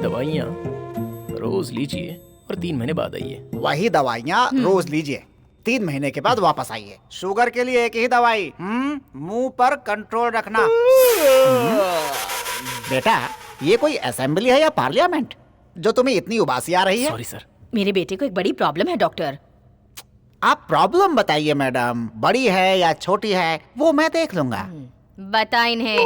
दवाइयाँ रोज लीजिए और 3 महीने बाद आइए। वही दवाइयाँ रोज लीजिए, 3 महीने के बाद वापस आइए। शुगर के लिए एक ही दवाई, मुंह पर कंट्रोल रखना। बेटा, ये कोई असेंबली है या पार्लियामेंट जो तुम्हें इतनी उबासी आ रही है? Sorry sir. मेरे बेटे को एक बड़ी प्रॉब्लम है डॉक्टर। आप प्रॉब्लम बताइए मैडम, बड़ी है या छोटी है वो मैं देख लूंगा। बता इन्हें।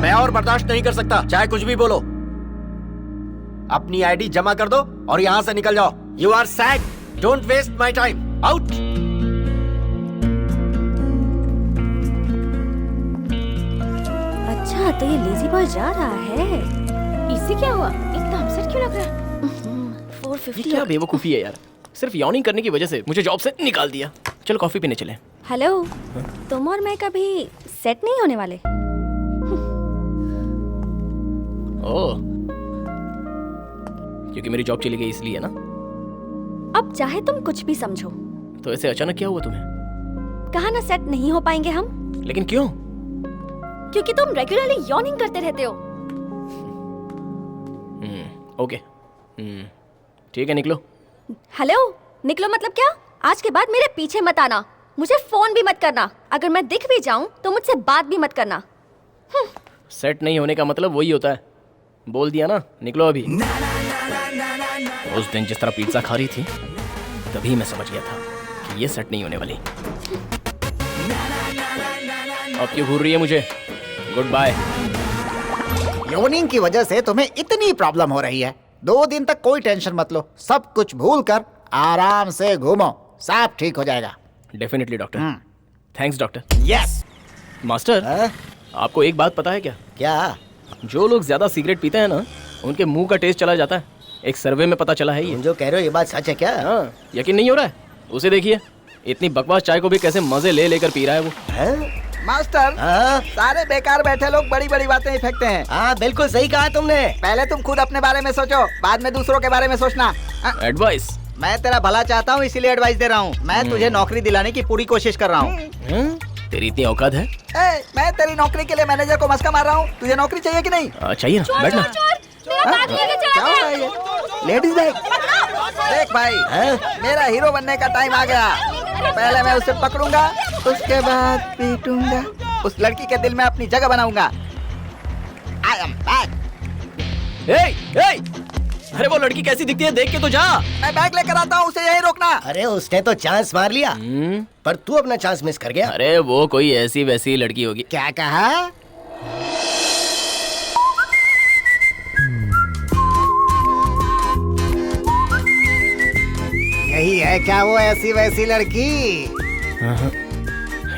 मैं और बर्दाश्त नहीं कर सकता, चाहे कुछ भी बोलो। अपनी आईडी जमा कर दो और यहाँ से निकल जाओ। You are sack, don't waste my time, out. अच्छा, तो ये लेजी बॉय जा रहा है। इसे क्या हुआ? इतना अपसेट क्यों लग रहा है? 450। ये क्या बेवकूफ़ी है यार, सिर्फ यॉर्निंग करने की वजह से मुझे जॉब से निकाल दिया। चलो कॉफी पीने चले। हेलो, तुम और मैं कभी सेट नहीं होने वाले। ओह, क्योंकि मेरी जॉब चली गई इसलिए ना? अब चाहे तुम कुछ भी समझो, तो ऐसे अचानक क्या हुआ तुम्हें? कहा ना सेट नहीं हो पाएंगे हम। लेकिन क्यों? क्योंकि तुम रेगुलरली यॉर्निंग करते रहते हो। ओके, ठीक है, निकलो। हेलो, निकलो मतलब क्या? आज के बाद मेरे पीछे मत आना, मुझे फोन भी मत करना। अगर मैं दिख भी जाऊं तो मुझसे बात भी मत करना। सेट नहीं होने का मतलब वही होता है। बोल दिया ना, निकलो अभी। उस दिन जिस तरह पिज्जा खा रही थी, तभी मैं समझ गया था कि ये सेट नहीं होने वाली। अब क्यों घूर रही है मुझे? Good bye. योनिंग की वजह से तुम्हें इतनी प्रॉब्लम हो रही है, 2 दिन तक कोई टेंशन मत लो, सब कुछ भूल कर आराम से घूमो, सब ठीक हो जाएगा। Definitely doctor. Thanks doctor. Yes master, आपको एक बात पता है क्या? क्या? जो लोग ज्यादा सिगरेट पीते हैं ना, उनके मुंह का टेस्ट चला जाता है। एक सर्वे में पता चला है ये। तुम जो कह रहे हो ये बात सच है क्या? हाँ, यकीन नहीं हो रहा है? उसे देखिए, इतनी बकवास चाय को भी कैसे मजे ले लेकर पी रहा है वो। मास्टर, सारे बेकार बैठे लोग बड़ी बड़ी बातें ही फेंकते हैं। हाँ, बिल्कुल सही कहा तुमने। पहले तुम खुद अपने बारे में सोचो, बाद में दूसरों के बारे में सोचना। एडवाइस? मैं तेरा भला चाहता हूँ, इसीलिए एडवाइस दे रहा हूँ। मैं तुझे नौकरी दिलाने की पूरी कोशिश कर रहा हूँ। तेरी इतनी औकात है? मैं तेरी नौकरी के लिए मैनेजर को मस्का मार रहा हूँ। तुझे नौकरी चाहिए कि नहीं? चाहिए ना, बैठना। क्या हो रहा है ये? Ladies bag. देख भाई, मेरा हीरो बनने का टाइम आ गया। पहले मैं उसे पकड़ूंगा, उसके बाद पीटूंगा, उस लड़की के दिल में अपनी जगह बनाऊंगा। I am back. अरे वो लड़की कैसी दिखती है, देख के तो जा। मैं बैग लेकर आता हूँ, उसे यहीं रोकना। अरे उसने तो चांस मार लिया, पर तू अपना चांस मिस कर गया। अरे वो कोई ऐसी वैसी लड़की होगी। क्या कहा? यही है क्या वो ऐसी वैसी लड़की?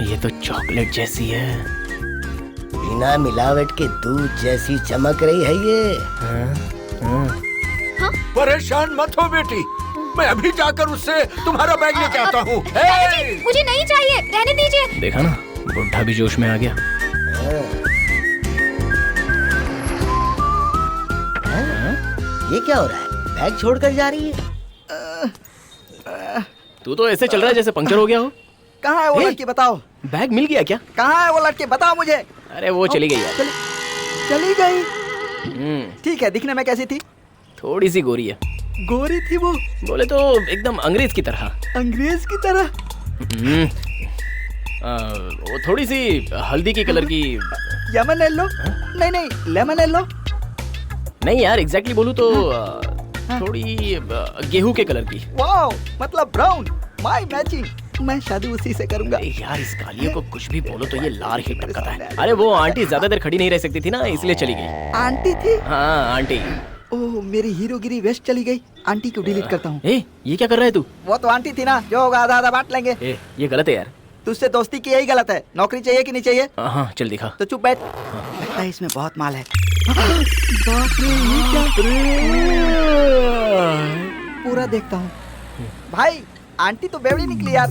ये तो चॉकलेट जैसी है। बिना मिलावट के दूध जैसी चमक रही है ये। परेशान मत हो बेटी, मैं अभी जाकर उससे तुम्हारा बैग लेके आता हूँ। मुझे नहीं चाहिए, रहने दीजिए। देखा ना, बुढ़ा भी जोश में आ गया। ये क्या हो रहा है? बैग छोड़कर जा रही है। तू तो ऐसे चल रहा है जैसे पंक्चर हो गया हो। कहाँ है वो लड़की, बताओ। बैग मिल गया क्या? कहाँ है वो लड़की, बताओ मुझे। अरे वो चली गई यार। चली गई? ठीक है, दिखने में कैसी थी? थोड़ी सी गोरी है। गोरी थी वो? बोले तो एकदम अंग्रेज की तरह। अंग्रेज की तरह? वो थोड़ी सी हल्दी की कलर की। Yemen yellow? नहीं नहीं, लेमन येलो? नहीं यार, एग्जैक्टली बोलूं तो थोड़ी गेहूं के कलर की। वाओ, मतलब ब्राउन। My matching. मैं शादी उसी से करूंगा। यार इस कालियों को कुछ भी बोलो तो ये लार ही टपकाता है। अरे वो आंटी ज्यादा देर खड़ी नहीं रह सकती थी ना, इसलिए चली गई। आंटी थी? हाँ आंटी। ओह, मेरी हीरोगिरी वेस्ट चली गई। आंटी को डिलीट करता हूँ। ये क्या कर रहा है तू? वो तो आंटी थी ना, जो होगा आधा आधा बांट लेंगे। ये गलत है यार। तुझसे दोस्ती की यही गलत है। नौकरी चाहिए कि नहीं चाहिए? हाँ चल दिखा। तो चुप बैठ। लगता है इसमें बहुत माल है। बाप रे, ये क्या? पूरा देखता हूँ। भाई, आंटी तो बेवड़ी निकली यार।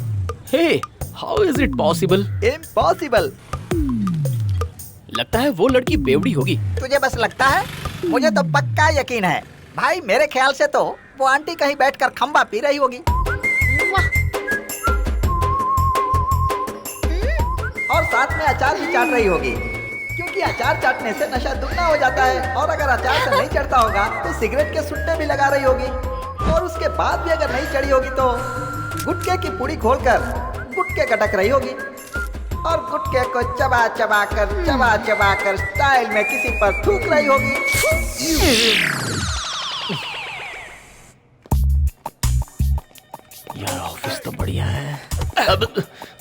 Hey, how is it possible? Impossible. लगता है वो लड़की बेवड़ी होगी। तुझे बस लगता है? मुझे तो पक्का यकीन है। भाई मेरे ख्याल से तो वो आंटी कहीं बैठकर खंबा पी रही होगी और साथ में अचार भी चाट रही होगी, क्योंकि अचार चाटने से नशा दुगना हो जाता है। और अगर अचार से नहीं चढ़ता होगा तो सिगरेट के सुट्टे भी लगा रही होगी, और उसके बाद भी अगर नहीं चढ़ी होगी तो गुटके की पुड़ी खोलकर गुटके कटक रही होगी, और गुटके को चबा चबा कर स्टाइल में किसी पर थूक रही होगी। यार ऑफिस तो बढ़िया है। अब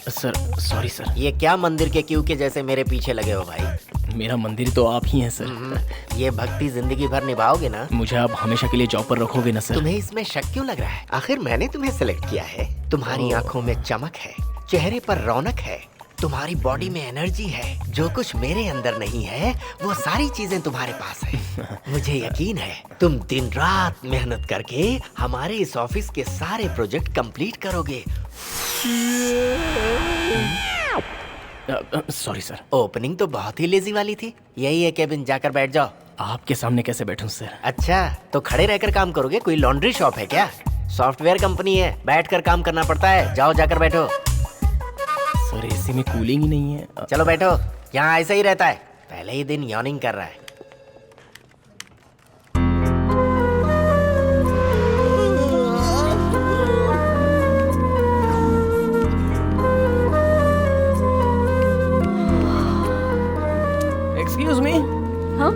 सर सॉरी सर। ये क्या मंदिर के क्यों के जैसे मेरे पीछे लगे हो भाई? मेरा मंदिर तो आप ही हैं सर। ये भक्ति जिंदगी भर निभाओगे ना? मुझे आप हमेशा के लिए जॉब पर रखोगे ना सर? तुम्हें इसमें शक क्यों लग रहा है? आखिर मैंने तुम्हें सिलेक्ट किया है। तुम्हारी आंखों में चमक है, चेहरे पर रौनक है, तुम्हारी बॉडी में एनर्जी है। जो कुछ मेरे अंदर नहीं है वो सारी चीजें तुम्हारे पास है। मुझे यकीन है तुम दिन रात मेहनत करके हमारे इस ऑफिस के सारे प्रोजेक्ट कंप्लीट करोगे। Sorry sir. ओपनिंग तो बहुत ही लेजी वाली थी। यही है केबिन, जाकर बैठ जाओ। आपके सामने कैसे बैठूं सर? अच्छा तो खड़े रहकर काम करोगे? कोई लॉन्ड्री शॉप है क्या? सॉफ्टवेयर कंपनी है, बैठकर काम करना पड़ता है। जाओ जाकर बैठो। सर एसी में कूलिंग ही नहीं है। चलो बैठो, यहाँ ऐसा ही रहता है। पहले ही दिन यॉर्निंग कर रहा है। Excuse me. हाँ?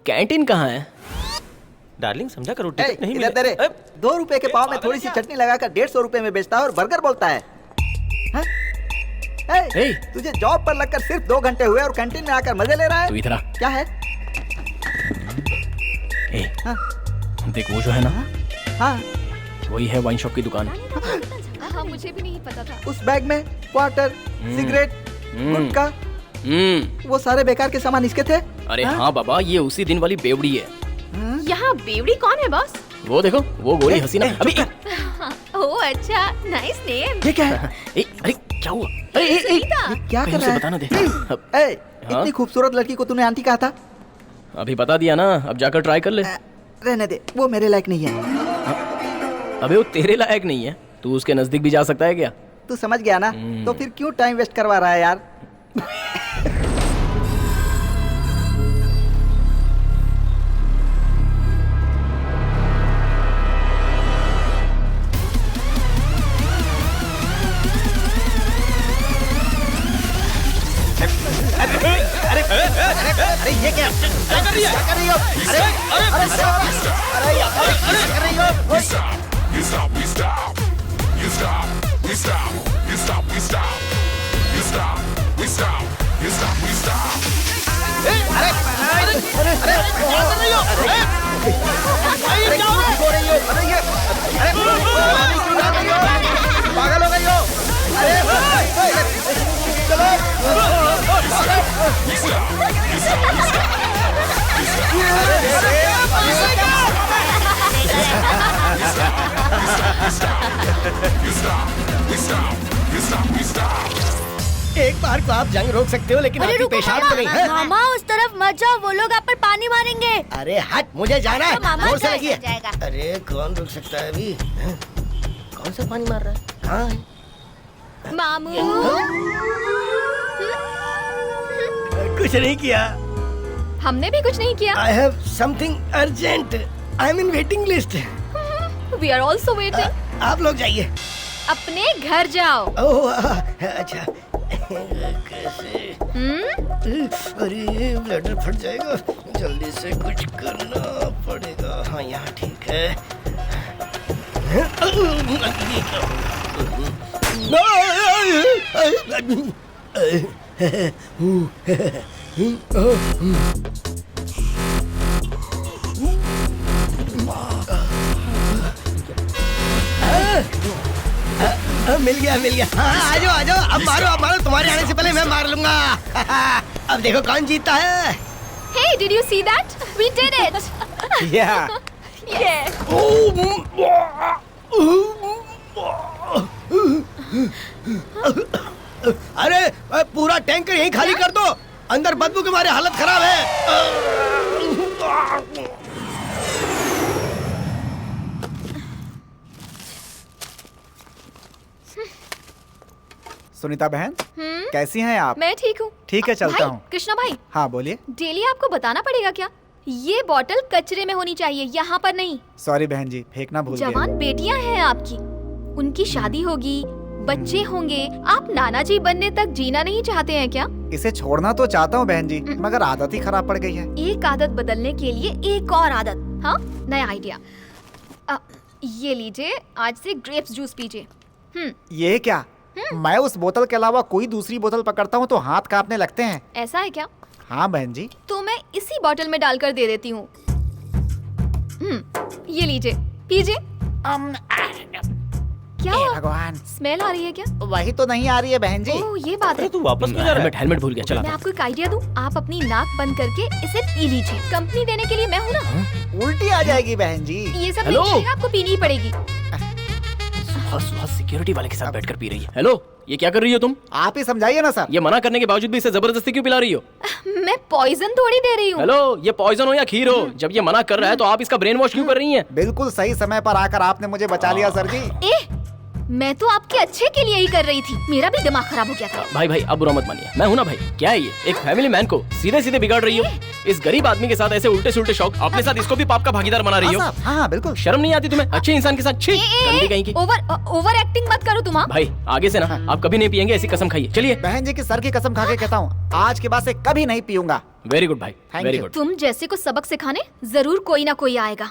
कैंटीन कहाँ है? डार्लिंग समझा करो, ए, टिकट नहीं इधर मिले। तेरे 2 रुपए के पाव में थोड़ी सी चटनी लगाकर 150 रुपए में बेचता है और बर्गर बोलता है। हाँ? ए, तुझे जॉब पर लगकर सिर्फ 2 घंटे हुए और कैंटीन में आकर मजे ले रहा है। तू इधर आ। क्या है? ए, हाँ? देख वो जो है ना, हाँ? वही है वाइन शॉप की दुकान। हाँ, मुझे भी नहीं पता था। उस बैग में क्वार्टर, सिगरेट, गुटखा, वो सारे बेकार के सामान इसके थे। अरे हाँ बाबा, ये उसी दिन वाली बेवड़ी है। यहाँ बेवड़ी कौन है बॉस? वो देखो, वो गोरी हसीना। अभी ओह अच्छा, नाइस नेम। ये क्या है? अरे क्या हुआ? अरे ये क्या कर रहा है? बताना दे। इतनी खूबसूरत लड़की को तूने आंटी कहा था। अभी बता दिया ना, अब जाकर ट्राई कर ले। रहने दे, वो मेरे लायक नहीं है। अबे वो तेरे लायक नहीं है, तू उसके नजदीक भी जा सकता है क्या? तू समझ गया ना? तो फिर क्यों टाइम वेस्ट करवा रहा है यार? अरे ये क्या कर रही हो? पागल हो गई हो? एक बार को आप जंग रोक सकते हो, लेकिन आपकी पेशाब तो नहीं है। मामा उस तरफ मत जाओ, वो लोग आप पर पानी मारेंगे। अरे हट, मुझे जाना है। मामा जोर से लगी है। जाएगा। अरे कौन रुक सकता है अभी? कौन सा पानी मार रहा है? कहाँ है? मामू कुछ नहीं किया। हमने भी कुछ नहीं किया। I have something urgent. I am in waiting list. We are also waiting. आप लोग जाइए। अपने घर जाओ। ओह अच्छा। कैसे? अरे ब्लडर फट जाएगा, जल्दी से कुछ करना पड़ेगा। हाँ यहाँ ठीक है। मिल गया। हाँ आ जाओ। अब मारो। तुम्हारे आने से पहले मैं मार लूंगा। अब देखो कौन जीतता है। Hey, did you see that? We did it. Yeah. Yeah. अरे पूरा टैंकर यहीं खाली कर दो, अंदर बदबू के मारे हालत खराब है। सुनीता बहन, कैसी हैं आप? मैं ठीक हूँ। ठीक है, चलता भाई, हूँ। कृष्णा भाई, हाँ बोलिए। डेली आपको बताना पड़ेगा क्या? ये बॉटल कचरे में होनी चाहिए, यहाँ पर नहीं। सॉरी बहन जी, फेंकना भूल गया। जवान बेटियां हैं आपकी, उनकी शादी होगी, बच्चे होंगे, आप नाना जी बनने तक जीना नहीं चाहते हैं क्या? इसे छोड़ना तो चाहता हूँ बहन जी, मगर आदत ही खराब पड़ गई है। एक आदत बदलने के लिए एक और आदत। हाँ, नया आइडिया। ये लीजिए, आज से ग्रेप्स जूस पीजिए। ये क्या? मैं उस बोतल के अलावा कोई दूसरी बोतल पकड़ता हूँ तो हाथ कांपने लगते हैं। ऐसा है क्या? हाँ बहन जी। तो मैं इसी बॉटल में डालकर दे देती हूँ। ये लीजिए, पीजिए। क्या हे हुआ? भगवान, स्मेल आ रही है क्या? वही तो नहीं आ रही है बहन जी। ओह, ये बात है। तू वापस क्यों जा रहा है? हेलमेट भूल गया, चला। मैं आपको एक आइडिया दूं, आप अपनी नाक बंद करके इसे पी लीजिए। कंपनी देने के लिए मैं हूँ ना। उल्टी आ जाएगी बहन जी। ये सब हेलो? नहीं चलेगा, आपको पीनी ही पड़ेगी। सुबह सिक्योरिटी वाले के साथ बैठकर पी रही है। हेलो, ये क्या कर रही हो तुम? आप ही समझाइए ना सर। ये मना करने के बावजूद भी इसे जबरदस्ती क्यों पिला रही हो? मैं पॉइजन थोड़ी दे रही हूँ। हेलो, ये पॉइजन हो या खीर हो, जब ये मना कर रहा है तो आप इसका ब्रेन वॉश क्यों कर रही हैं? बिल्कुल सही समय पर आकर आपने मुझे बचा लिया सर जी। मैं तो आपके अच्छे के लिए ही कर रही थी, मेरा भी दिमाग खराब हो गया था। भाई भाई, अब बुरा मत मानिए, मैं हूं ना भाई। क्या है ये? एक फैमिली मैन को सीधे सीधे बिगाड़ रही हो। इस गरीब आदमी के साथ ऐसे उल्टे सुल्टे शौक, अपने साथ इसको भी पाप का भागीदार बना रही हो। हाँ, हाँ बिल्कुल। शर्म नहीं आती तुम्हें? अच्छे इंसान के साथ छी, गंदी कहीं की। ओवर एक्टिंग मत करो तुम। भाई आगे से ना आप कभी नहीं पियेंगे, ऐसी कसम खाइए। चलिए। बहन जी की सर की कसम खा के कहता हूँ, आज के बाद से कभी नहीं पीऊंगा। वेरी गुड भाई, Thank वेरी you. गुड। तुम जैसे को सबक सिखाने जरूर कोई ना कोई आएगा।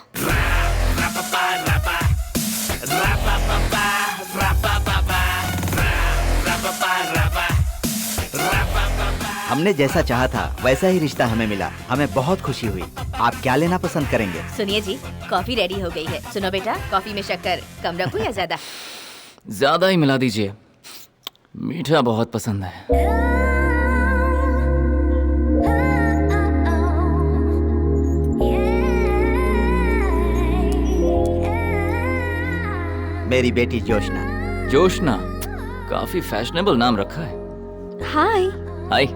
हमने जैसा चाहा था वैसा ही रिश्ता हमें मिला। हमें बहुत खुशी हुई। आप क्या लेना पसंद करेंगे? सुनिए जी, कॉफी रेडी हो गई है। सुनो बेटा, कॉफी में शक्कर कम रखो या ज्यादा? ज्यादा ही मिला दीजिए, मीठा बहुत पसंद है। मेरी बेटी जोशना। जोशना, काफी फैशनेबल नाम रखा है। हाय, हाय।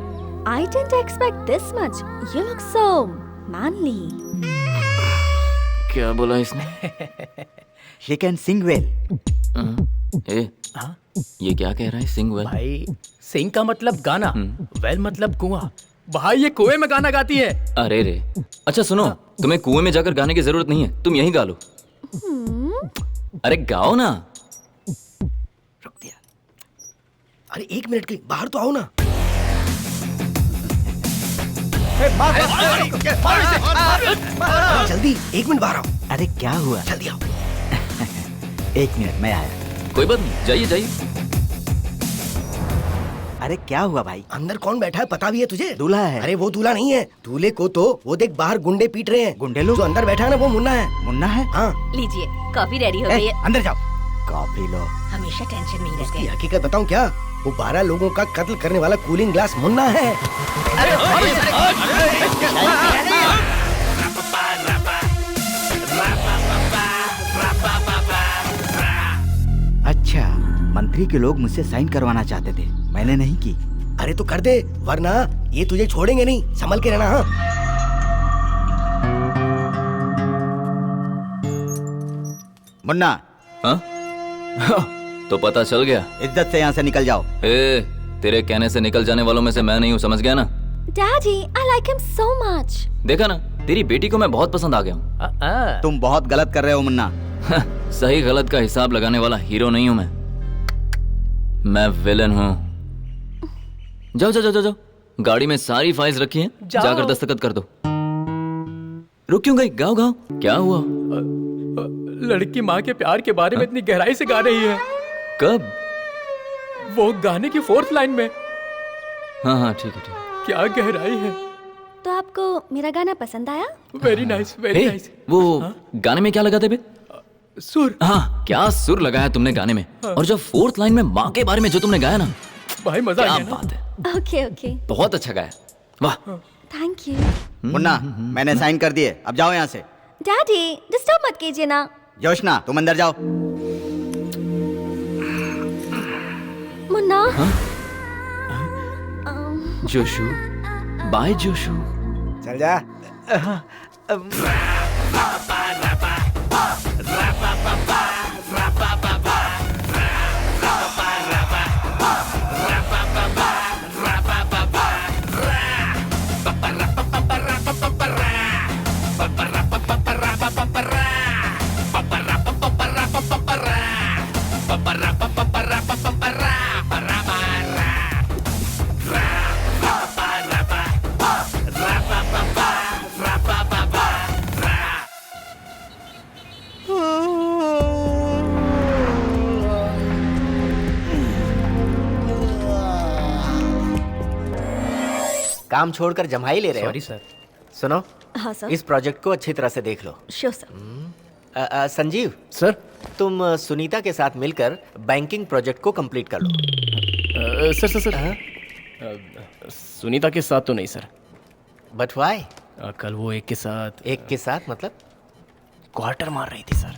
I didn't expect this much. You look so manly. क्या बोला इसने? She can sing well. ए, ये क्या कह रहा है? सिंग वेल? भाई, सिंग का मतलब गाना, वेल मतलब कुआं। भाई ये कुएं में गाना गाती है। अरे रे, अच्छा सुनो, तुम्हें कुएं में जाकर गाने की जरूरत नहीं है, तुम यहीं गा लो। अरे गाओ ना। रुक दिया। अरे 1 मिनट के लिए बाहर तो आओ ना। जल्दी 1 मिनट बाहर आओ। अरे क्या हुआ? जल्दी आओ। 1 मिनट, मैं आया। कोई बात नहीं, जाइए जाइए। अरे क्या हुआ भाई? अंदर कौन बैठा है पता भी है तुझे? दूल्हा है। अरे वो दूल्हा नहीं है, दूल्हे को तो वो देख बाहर गुंडे पीट रहे हैं। गुंडे लोग? जो अंदर बैठा है ना वो मुन्ना है। मुन्ना है? हाँ। लीजिए, कॉफी रेडी हो गई है। अंदर जाओ। कॉफी लो। हमेशा टेंशन में ही रहते उसकी हैं। हकीकत बताऊं क्या? वो 12 लोगों का कत्ल करने वाला कूलिंग ग्लास मुन्ना है। अच्छा, मंत्री के लोग मुझसे साइन करवाना चाहते थे, मैंने नहीं की। अरे तो कर दे, वरना ये तुझे छोड़ेंगे नहीं। संभल के रहना। हाँ। मुन्ना, हाँ? तो पता चल गया। इज्जत से यहाँ से निकल जाओ। ए, तेरे कहने से निकल जाने वालों में से मैं नहीं हूँ, समझ गया ना? Daddy, I like him so much. देखा ना, तेरी बेटी को मैं बहुत पसंद आ गया हूँ। तुम बहुत गलत कर रहे हो मुन्ना। सही गलत का हिसाब लगाने वाला हीरो नहीं हूँ मैं विलन हूँ। जाओ जाओ जाओ जाओ, गाड़ी में सारी फाइल्स रखी हैं, जाकर दस्तखत कर दो। रुक क्यों गई? गाओ गाओ। क्या हुआ? लड़की माँ के प्यार के बारे में इतनी गहराई से गा रही है। कब? वो गाने की 4th लाइन में। हाँ हाँ ठीक है ठीक है। क्या गहराई है। तो आपको मेरा गाना पसंद आया? Very nice, very nice. वो गाने में क्या लगाते बे? सुर। हाँ, क्या सुर लगाया तुमने गाने में। और जब 4th लाइन में माँ के बारे में जो तुमने गाया ना, भाई मजा आ क्या गया। बात है। ओके ओके, बहुत अच्छा गाया, वाह। Thank you. मुन्ना, मैंने साइन कर दिए, अब जाओ यहाँ से। डैडी, डिस्टर्ब मत कीजिए ना। जोशना, तुम अंदर जाओ। मुन्ना। जोशु, बाय जोशु। चल जा। काम छोड़कर जमाई ले रहे हो? Sorry sir. सुनो, हाँ सर। इस प्रोजेक्ट को अच्छी तरह से देख लो। Sure sir. संजीव, सर तुम सुनीता के साथ मिलकर बैंकिंग प्रोजेक्ट को कंप्लीट कर लो। सर सुनीता के साथ तो नहीं सर। But why? कल वो एक के साथ एक के साथ मतलब? क्वार्टर मार रही थी सर।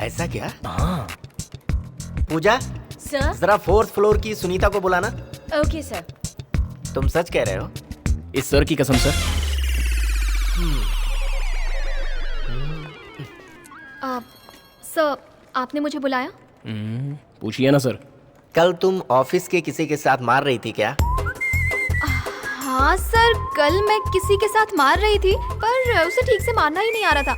ऐसा क्या? हाँ। पूजा, सर। जरा फोर्थ फ्लोर की सुनीता को बुलाना। Okay sir. तुम सच कह रहे हो? इस सर की कसम सर। सर, आपने मुझे बुलाया? पूछिए ना सर। कल तुम ऑफिस के किसी के साथ मार रही थी क्या? हाँ सर, कल मैं किसी के साथ मार रही थी, पर उसे ठीक से मारना ही नहीं आ रहा था,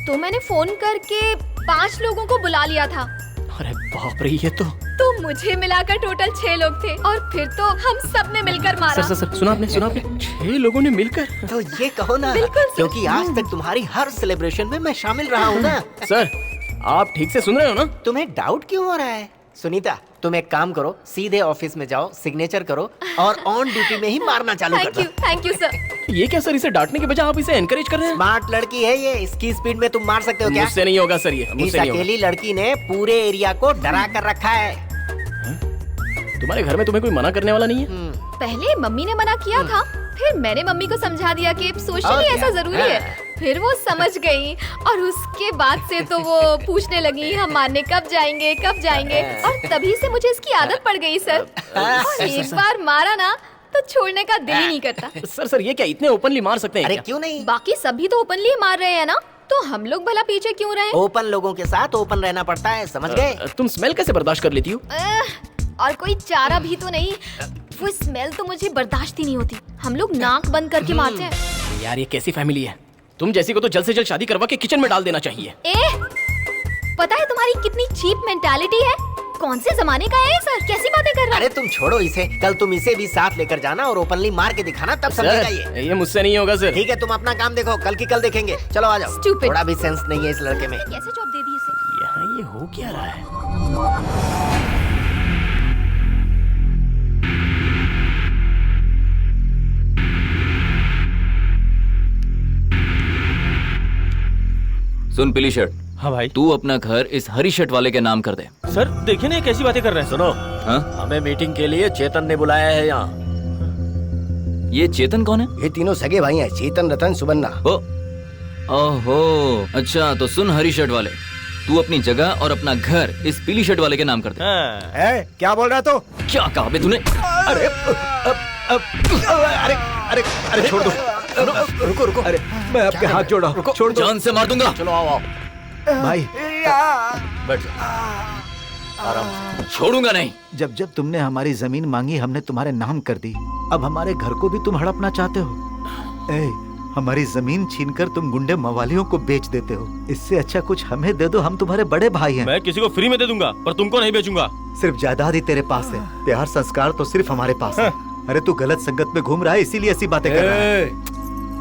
तो मैंने फोन करके 5 लोगों को बुला लिया था। अरे बाप रे, ये तो मुझे मिलाकर टोटल 6 लोग थे, और फिर तो हम सब ने मिलकर मारा। सर सुना आपने 6 लोगों ने मिलकर? तो ये कहो ना, बिल्कुल सर। क्योंकि आज तक तुम्हारी हर सेलिब्रेशन में मैं शामिल रहा हूँ ना। सर आप ठीक से सुन रहे हो ना? तुम्हें डाउट क्यों हो रहा है? सुनीता, तुम एक काम करो, सीधे ऑफिस में जाओ, सिग्नेचर करो और ऑन ड्यूटी में ही मारना चालू कर दो। Thank you sir. ये क्या सर, इसे डांटने के बजाय आप इसे एनकरेज कर रहे हैं? स्मार्ट लड़की है ये, इसकी स्पीड में तुम मार सकते हो क्या? मुझसे नहीं होगा सर, ये इस मुझसे नहीं होगा। अकेली लड़की ने पूरे एरिया को डरा कर रखा है। तुम्हारे घर में तुम्हें कोई मना करने वाला नहीं है? पहले मम्मी ने मना किया था, फिर मैंने मम्मी को समझा दिया कि सोशली ऐसा जरूरी है, फिर वो समझ गई, और उसके बाद से तो वो पूछने लगी हम मारने कब जाएंगे, और तभी से मुझे इसकी आदत पड़ गई सर। और एक बार मारा ना तो छोड़ने का दिल ही नहीं करता। सर ये क्या इतने ओपनली मार सकते हैं अरे क्या? क्यों नहीं? बाकी सभी तो ओपनली मार रहे हैं ना, तो हम लोग भला पीछे क्यों रहे? ओपन लोगों के साथ ओपन रहना पड़ता है, समझ गए? तुम स्मेल कैसे बर्दाश्त कर लेती हो? और कोई चारा भी तो नहीं, वो स्मेल तो मुझे बर्दाश्त ही नहीं होती। हम लोग नाक बंद करके मारते हैं। यार ये कैसी फैमिली है? तुम जैसी को तो जल्द से जल्द शादी करवा के किचन में डाल देना चाहिए। पता है तुम्हारी कितनी चीप मेंटालिटी है? कौन से जमाने का है सर? कैसी बातें कर रहे अरे तुम छोड़ो इसे, कल तुम इसे भी साथ लेकर जाना और ओपनली मार के दिखाना, तब समझेगा ये। ये मुझसे नहीं होगा सर। ठीक है, तुम अपना काम देखो, कल की कल देखेंगे। चलो आ जाओ। Stupid. थोड़ा भी सेंस नहीं है इस लड़के में। कैसे जॉब दे दी इसे? यहाँ ये हो क्या रहा है? सुन पीली शर्ट, हाँ भाई। तू अपना घर इस हरी शर्ट वाले के नाम कर दे। सर देखिए ना ये कैसी बातें कर रहे हैं। सुनो, हाँ? हमें मीटिंग के लिए चेतन ने बुलाया है यहाँ। ये चेतन कौन है? ये तीनों सगे भाई हैं, चेतन, रतन, सुबन्ना। ओहो, अच्छा तो सुन हरी शर्ट वाले, तू अपनी जगह और अपना घर इस पीली शर्ट वाले के नाम कर दे। हाँ। क्या बोल रहा तू? क्या कहा बे तूने? अरे अरे अरे अरे छोड़ दो, रुको रुको, अरे मैं आपके हाथ जोड़ा हूं, रुको, छोड़ दो। जान से मार दूंगा। चलो आओ आओ, भाई बैठ जाओ आराम से। छोड़ूंगा नहीं। जब जब तुमने हमारी जमीन मांगी हमने तुम्हारे नाम कर दी, अब हमारे घर को भी तुम हड़पना चाहते हो। हमारी जमीन छीनकर तुम गुंडे मवालियों को बेच देते हो। इससे अच्छा कुछ हमें दे दो, हम तुम्हारे बड़े भाई हैं। मैं किसी को फ्री में दे दूंगा, पर तुमको नहीं बेचूंगा। सिर्फ जायदाद ही तेरे पास है, प्यार संस्कार तो सिर्फ हमारे पास है। अरे तू गलत संगत में घूम रहा है, इसीलिए ऐसी बातें कर रहा है।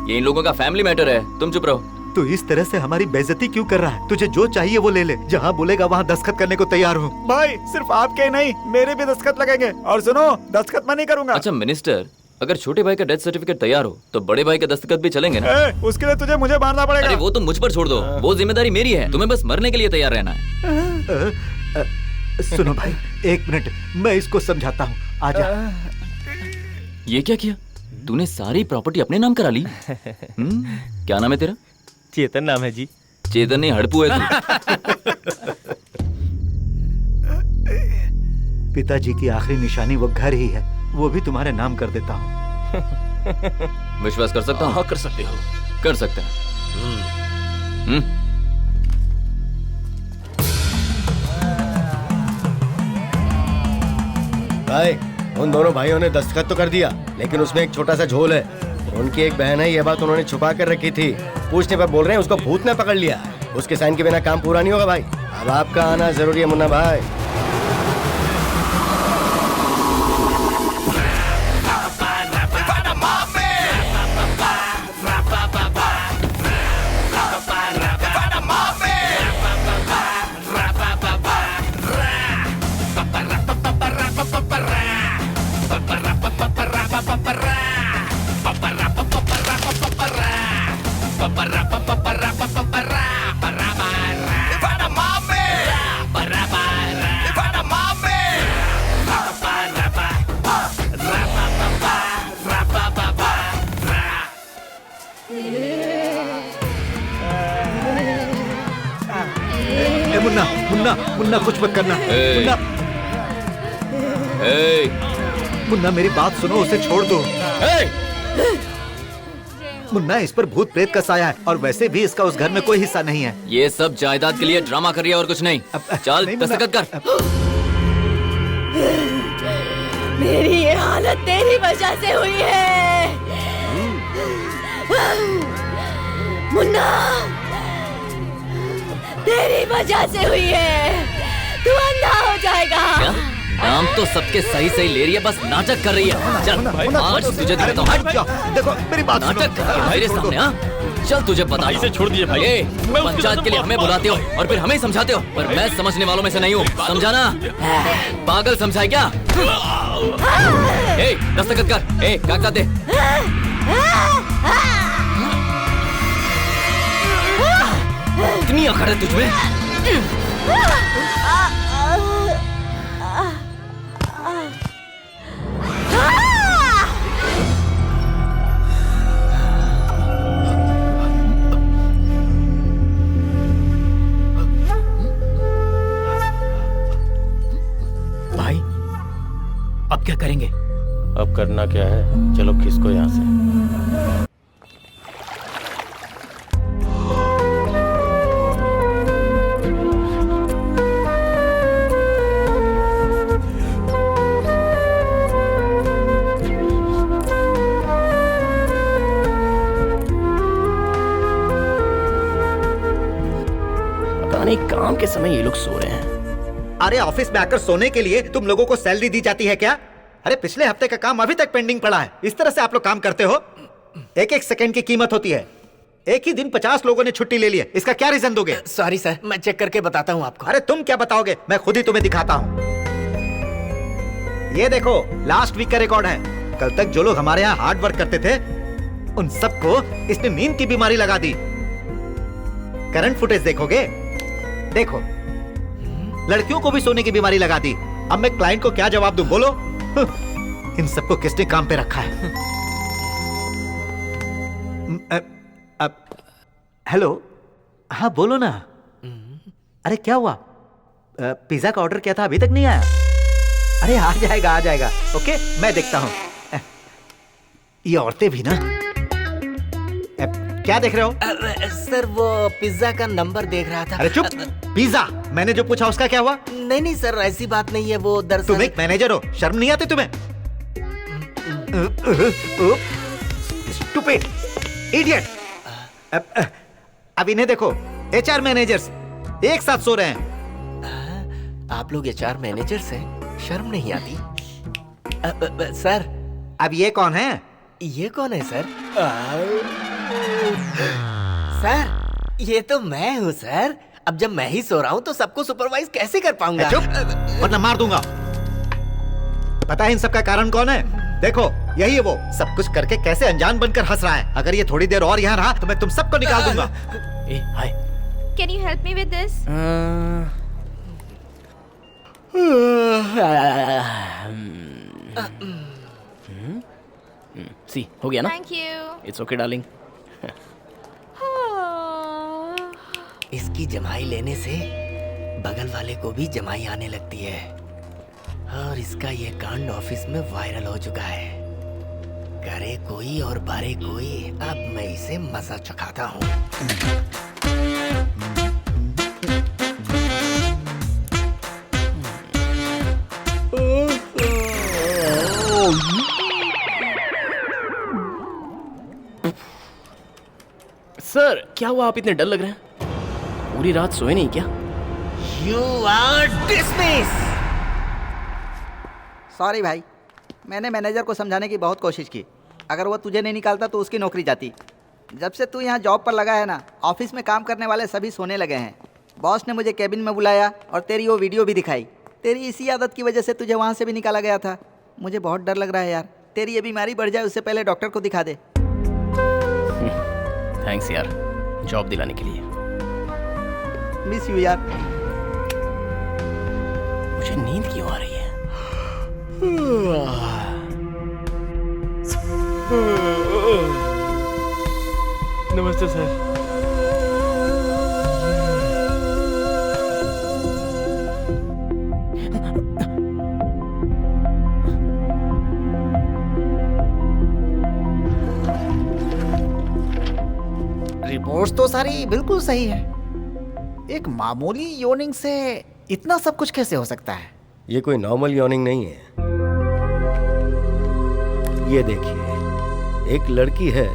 ये इन लोगों का फैमिली मैटर है, तुम चुप रहो। तू इस तरह से हमारी बेइज्जती क्यों कर रहा है? तुझे जो चाहिए वो ले ले, जहाँ बोलेगा वहाँ दस्तखत करने को तैयार हूँ। भाई सिर्फ आपके नहीं, मेरे भी दस्तखत लगेंगे। और सुनो, दस्तखत मैं नहीं करूँगा। अच्छा मिनिस्टर, अगर छोटे भाई का डेथ सर्टिफिकेट तैयार हो तो बड़े भाई का दस्तखत भी चलेंगे ना? उसके लिए तुझे मुझे मारना पड़ेगा। अरे वो तो मुझ पर छोड़ दो, वो जिम्मेदारी मेरी है। तुम्हें बस मरने के लिए तैयार रहना है। सुनो भाई, 1 मिनट, मैं इसको समझाता हूँ। आजा। ये क्या किया तूने? सारी प्रॉपर्टी अपने नाम करा ली। क्या नाम है तेरा? चेतन नाम है जी। चेतन नहीं, हड़पू है तू। पिताजी की आखिरी निशानी वो घर ही है, वो भी तुम्हारे नाम कर देता हूँ। विश्वास कर सकता हूँ? हाँ कर सकते हो। कर सकते हैं। भाई उन दोनों भाइयों ने दस्तखत तो कर दिया, लेकिन उसमें एक छोटा सा झोल है। उनकी एक बहन है, ये बात उन्होंने छुपा कर रखी थी। पूछने पर बोल रहे हैं उसको भूत ने पकड़ लिया। उसके साइन के बिना काम पूरा नहीं होगा भाई। अब आपका आना जरूरी है मुन्ना भाई। मुन्ना मुन्ना कुछ मत करना। ए। मुन्ना मुन्ना मेरी बात सुनो, उसे छोड़ दो। मुन्ना इस पर भूत प्रेत का साया है और वैसे भी इसका उस घर में कोई हिस्सा नहीं है। ये सब जायदाद के लिए ड्रामा कर रही है और कुछ नहीं। चल नहीं, मुन्ना। दस्तखत कर। मेरी ये हालत तेरी वजह से हुई है मुन्ना, तेरी वजह से हुई है। तू अंधा हो जाएगा। क्या? नाम तो सबके सही सही ले रही है, बस नाटक कर रही है। चल आज तुझे दिखाता हूँ। देखो मेरी बात सुनो। नाटक कर मेरे सामने। हाँ चल तुझे पता भाई से छोड़ दीजिए भाई। पंचायत के लिए हमें बुलाते हो और फिर हमें समझाते हो, पर मैं समझने वालों में से नहीं हूँ, समझा ना? पागल समझाए क्या? ए दस्तखत कर। ए कागजात दे। इतनी अकड़ है तुझमें? भाई अब क्या करेंगे? अब करना क्या है, चलो खिसको यहाँ से। पता नहीं काम के समय ये लोग सो रहे हैं। अरे ऑफिस में आकर सोने के लिए तुम लोगों को सैलरी दी जाती है क्या? अरे पिछले हफ्ते का काम अभी तक पेंडिंग पड़ा है। इस तरह से आप लोग काम करते हो? एक एक सेकंड की कीमत होती है। एक ही दिन 50 लोगों ने छुट्टी ले ली है, इसका क्या रीजन दोगे? सॉरी सर, मैं चेक करके बताता हूँ आपको। अरे तुम क्या बताओगे, मैं खुद ही तुम्हें दिखाता हूँ। ये देखो लास्ट वीक का रिकॉर्ड है। कल तक जो लोग हमारे यहाँ हार्ड वर्क करते थे उन सबको इसने नींद की बीमारी लगा दी। करंट फुटेज देखोगे? देखो लड़कियों को भी सोने की बीमारी लगा दी। अब मैं क्लाइंट को क्या जवाब दूं, बोलो? इन सबको किसने काम पे रखा है? अब हेलो, हाँ बोलो ना। अरे क्या हुआ? पिज्जा का ऑर्डर किया था, अभी तक नहीं आया? अरे आ जाएगा आ जाएगा। ओके मैं देखता हूँ। ये औरतें भी ना। क्या देख रहे हो? सर वो पिज्जा का नंबर देख रहा था। अरे चुप। पिज्जा मैंने जो पूछा उसका क्या हुआ? नहीं नहीं सर, ऐसी बात नहीं है। वो दरअसल तुम एक मैनेजर हो, शर्म नहीं आती तुम्हें? Stupid idiot. अब इन्हें देखो, एचआर मैनेजर्स एक साथ सो रहे हैं। आप लोग एचआर मैनेजर्स हैं, शर्म नहीं आती? सर अब ये कौन है? ये कौन है सर? सर ये तो मैं हूँ सर। अब जब मैं ही सो रहा हूँ तो सबको सुपरवाइज कैसे कर पाऊंगा? चुप, वरना मार दूंगा। पता है इन सब का कारण कौन है? देखो यही है वो, सब कुछ करके कैसे अनजान बनकर हंस रहा है। अगर ये थोड़ी देर और यहाँ रहा तो मैं तुम सबको निकाल दूंगा। ए hi. Can you help me with this? सी हो गया ना? Thank you. It's okay darling. इसकी जमाई लेने से बगल वाले को भी जमाई आने लगती है और इसका ये कांड ऑफिस में वायरल हो चुका है। करे कोई और बारे कोई, अब मैं इसे मजा चखाता हूँ। सर क्या हुआ, आप इतने डल लग रहे हैं? पूरी रात सोए नहीं क्या? You are dismissed. सॉरी भाई, मैंने मैनेजर को समझाने की बहुत कोशिश की। अगर वो तुझे नहीं निकालता तो उसकी नौकरी जाती। जब से तू यहाँ जॉब पर लगा है ना, ऑफिस में काम करने वाले सभी सोने लगे हैं। बॉस ने मुझे केबिन में बुलाया और तेरी वो वीडियो भी दिखाई। तेरी इसी आदत की वजह से तुझे वहाँ से भी निकाला गया था। मुझे बहुत डर लग रहा है यार, तेरी ये बीमारी बढ़ जाए उससे पहले डॉक्टर को दिखा दे। थैंक्स यार, जॉब दिलाने के लिए। मिस यू यार। मुझे नींद क्यों आ रही है? नमस्ते सर। रिपोर्ट्स तो सारी बिल्कुल सही है। एक मामूली योनिंग से इतना सब कुछ कैसे हो सकता है? ये कोई नॉर्मल यॉर्निंग नहीं है। ये देखिए, एक लड़की है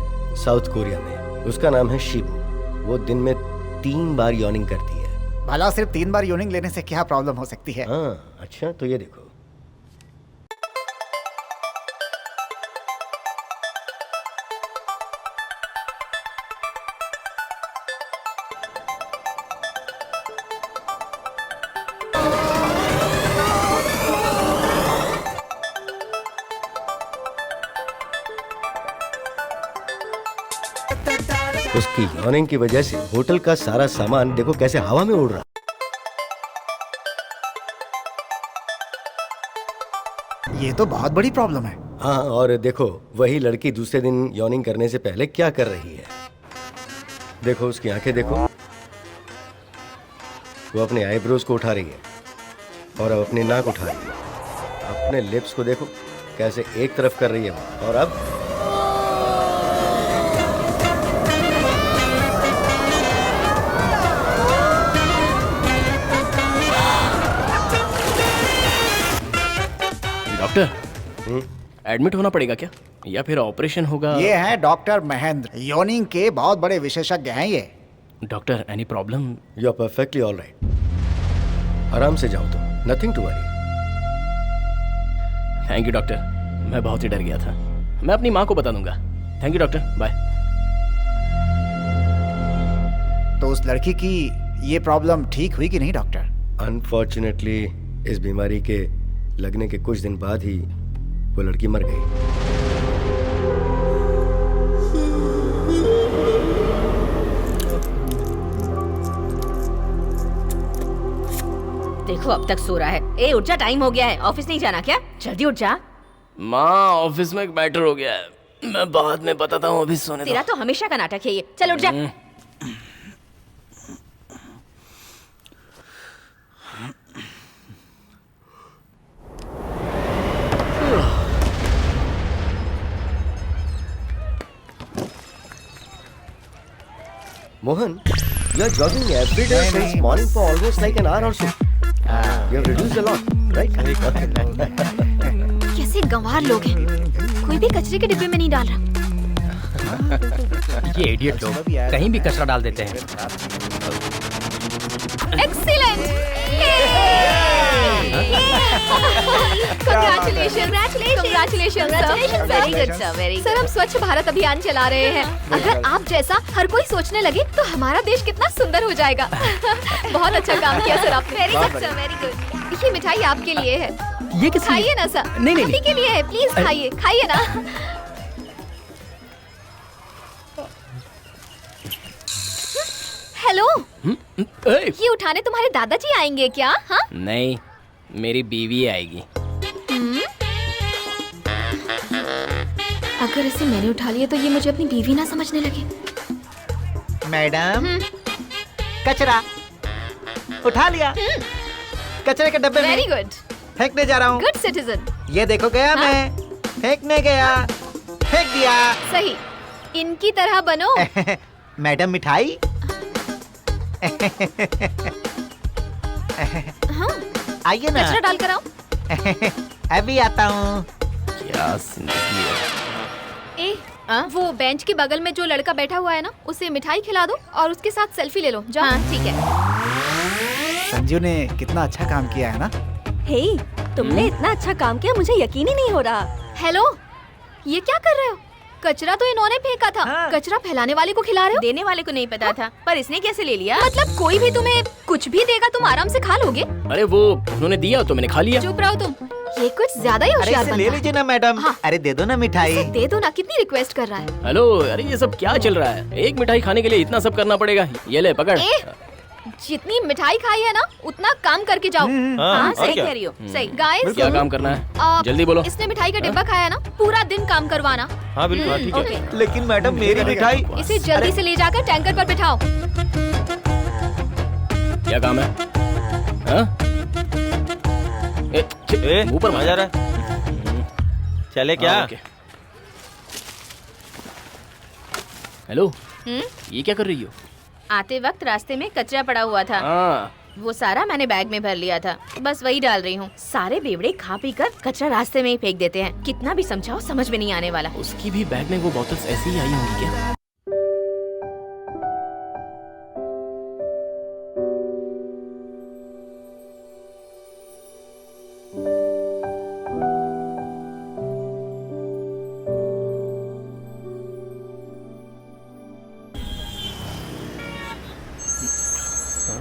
साउथ कोरिया में, उसका नाम है शिबू। वो दिन में 3 बार यॉर्निंग करती है। भला सिर्फ 3 बार योनिंग लेने से क्या प्रॉब्लम हो सकती है? हाँ, अच्छा तो ये देखो। उसकी यॉर्निंग की वजह से होटल का सारा सामान देखो कैसे हवा में उड़ रहा। ये तो बहुत बड़ी प्रॉब्लम है। हाँ, और देखो वही लड़की दूसरे दिन यॉर्निंग करने से पहले क्या कर रही है। देखो उसकी आंखें देखो, वो अपने आईब्रोज को उठा रही है और अब अपनी नाक उठा रही है। अपने लिप्स को देखो कैसे एक तरफ कर रही है, और अब डॉक्टर, एडमिट होना पड़ेगा क्या, या फिर ऑपरेशन होगा? ये है डॉक्टर महेंद्र, योनिंग के बहुत बड़े विशेषज्ञ हैं ये। Doctor, any problem? You are perfectly all right. आराम से जाओ तो, nothing to worry. Thank you doctor, मैं बहुत ही डर गया था। मैं अपनी माँ को बता दूंगा। Thank you doctor, bye. तो उस लड़की की ये प्रॉब्लम ठीक हुई कि नहीं डॉक्टर? अनफॉर्चुनेटली इस बीमारी के लगने के कुछ दिन बाद ही वो लड़की मर गई। देखो अब तक सो रहा है। ए उठ जा, टाइम हो गया है। ऑफिस नहीं जाना क्या? जल्दी उठ जा। माँ, ऑफिस में एक मैटर हो गया है, मैं बाद में बताता हूँ, अभी सोने दो। तेरा तो हमेशा का नाटक है ये। चल उठ जा। Mohan, you are jogging every day since morning for almost like an hour or so. You have reduced a lot, right? कैसे गंवार लोग हैं, कोई भी कचरे के डिब्बे में नहीं डाल रहा। ये इडियट लोग कहीं भी कचरा डाल देते हैं। Excellent! Congratulations, sir. Very good, sir. Very sir, हम स्वच्छ भारत अभियान चला रहे हैं। अगर आप जैसा हर कोई सोचने लगे तो हमारा देश कितना सुंदर हो जाएगा। बहुत अच्छा काम किया सर आपने। Very good sir, very good. ये मिठाई आपके लिए है। ये किस खाइए ना सर। नहीं, आप ही के लिए है, प्लीज खाइए, खाइए ना। हेलो, ये उठाने तुम्हारे दादाजी आएंगे क्या? हाँ? नहीं, मेरी बीवी आएगी। अगर इसे मैंने उठा लिया तो ये मुझे अपनी बीवी ना समझने लगे। मैडम, कचरा उठा लिया, कचरे के डब्बे वेरी में गुड, फेंकने जा रहा हूँ। Good citizen. ये देखो गया मैं, फेंकने गया, फेंक दिया। सही, इनकी तरह बनो। मैडम मिठाई। हाँ, आइए ना, कचरा डाल कर आओ। अभी आता हूँ। क्या जिंदगी है। वो बेंच के बगल में जो लड़का बैठा हुआ है ना, उसे मिठाई खिला दो और उसके साथ सेल्फी ले लो। जाओ। हाँ, ठीक है। संजू ने कितना अच्छा काम किया है ना। हे, तुमने इतना अच्छा काम किया, मुझे यकीन ही नहीं हो रहा। हेलो, ये क्या कर रहे हो? कचरा तो इन्होंने फेंका था। हाँ। कचरा फैलाने वाले को खिला रहे हो? देने वाले को नहीं पता था, पर इसने कैसे ले लिया? मतलब कोई भी तुम्हें कुछ भी देगा, तुम आराम से खा लोगे? अरे वो उन्होंने दिया तो मैंने खा लिया। चुप रहो तुम, ये कुछ ज्यादा ही अरे होशियार इसे बनता ले है। लीजिए ना मैडम। हाँ। अरे दे दो ना मिठाई। इसे दे दो ना, कितनी रिक्वेस्ट कर रहा है। हेलो, अरे ये सब क्या चल रहा है? एक मिठाई खाने के लिए इतना सब करना पड़ेगा? ये ले पकड़। जितनी मिठाई खाई है ना, उतना काम करके जाओ। हाँ, सही कह रही हो। सही। गाइस, क्या काम करना है? जल्दी बोलो। इसने मिठाई का डिब्बा खाया ना, पूरा दिन काम करवाना। हाँ बिल्कुल, ठीक है। ओके, लेकिन मैडम मेरी मिठाई। इसे जल्दी से ले जाकर टैंकर पर बिठाओ। क्या काम है? हाँ? मुंह पर मजा रहा है। चले क्या? हाँ, ओके। हेलो, ये क्या कर रही हो? आते वक्त रास्ते में कचरा पड़ा हुआ था, वो सारा मैंने बैग में भर लिया था, बस वही डाल रही हूँ। सारे बेवड़े खा पी कर कचरा रास्ते में ही फेंक देते हैं, कितना भी समझाओ समझ में नहीं आने वाला। उसकी भी बैग में वो बोतल्स ऐसी ही आई होंगी क्या?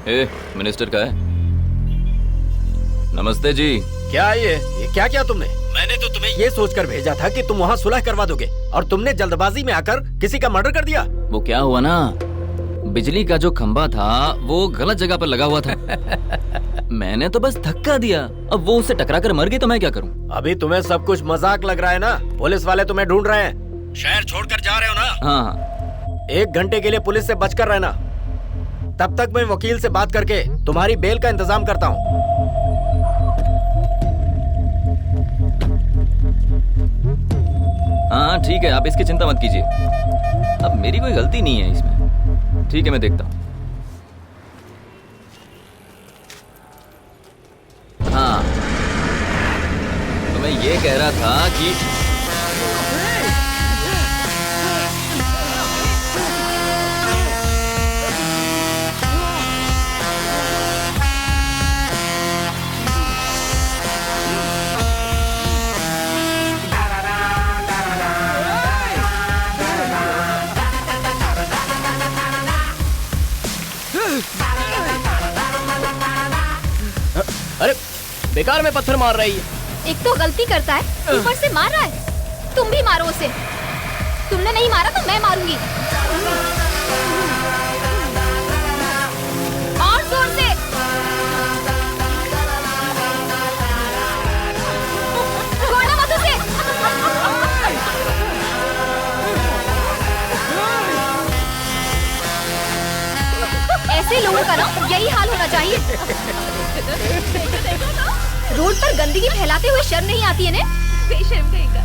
ए, मिनिस्टर का है। नमस्ते जी। क्या ये क्या किया तुमने? मैंने तो तुम्हें ये सोचकर भेजा था कि तुम वहाँ सुलह करवा दोगे, और तुमने जल्दबाजी में आकर किसी का मर्डर कर दिया। वो क्या हुआ ना, बिजली का जो खंबा था वो गलत जगह पर लगा हुआ था। मैंने तो बस धक्का दिया, अब वो उससे टकरा कर मर गई तो मैं क्या करूं? अभी तुम्हें सब कुछ मजाक लग रहा है ना? पुलिस वाले तुम्हें ढूंढ रहे हैं, शहर छोड़कर जा रहे हो ना? हाँ। 1 घंटे के लिए पुलिस से बचकर रहना, तब तक मैं वकील से बात करके तुम्हारी बेल का इंतजाम करता हूँ। हाँ ठीक है, आप इसकी चिंता मत कीजिए, अब मेरी कोई गलती नहीं है इसमें। ठीक है, मैं देखता हूँ। हाँ, तो मैं ये कह रहा था कि अरे बेकार में पत्थर मार रही है। एक तो गलती करता है, ऊपर से मार रहा है। तुम भी मारो उसे। तुमने नहीं मारा तो मैं मारूंगी। और जोर से। छोड़ना मत उसे। ऐसे लोगों का ना यही हाल होना चाहिए। रोड पर गंदगी फैलाते हुए शर्म नहीं आती है ने? बेशर्म कहेगा।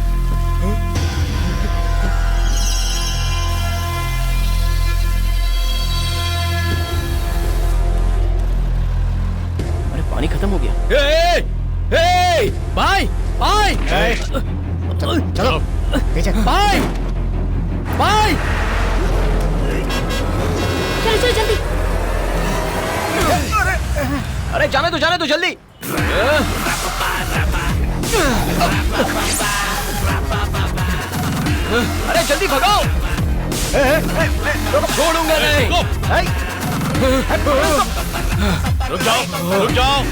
अरे पानी खत्म हो गया। हे, हे, भाई, भाई, चलो पीछे। भाई, भाई, चलो चलो जल्दी। अरे जाने दो जल्दी। अरे जल्दी भगाओ। छोड़ूंगा नहीं। रुक जाओ।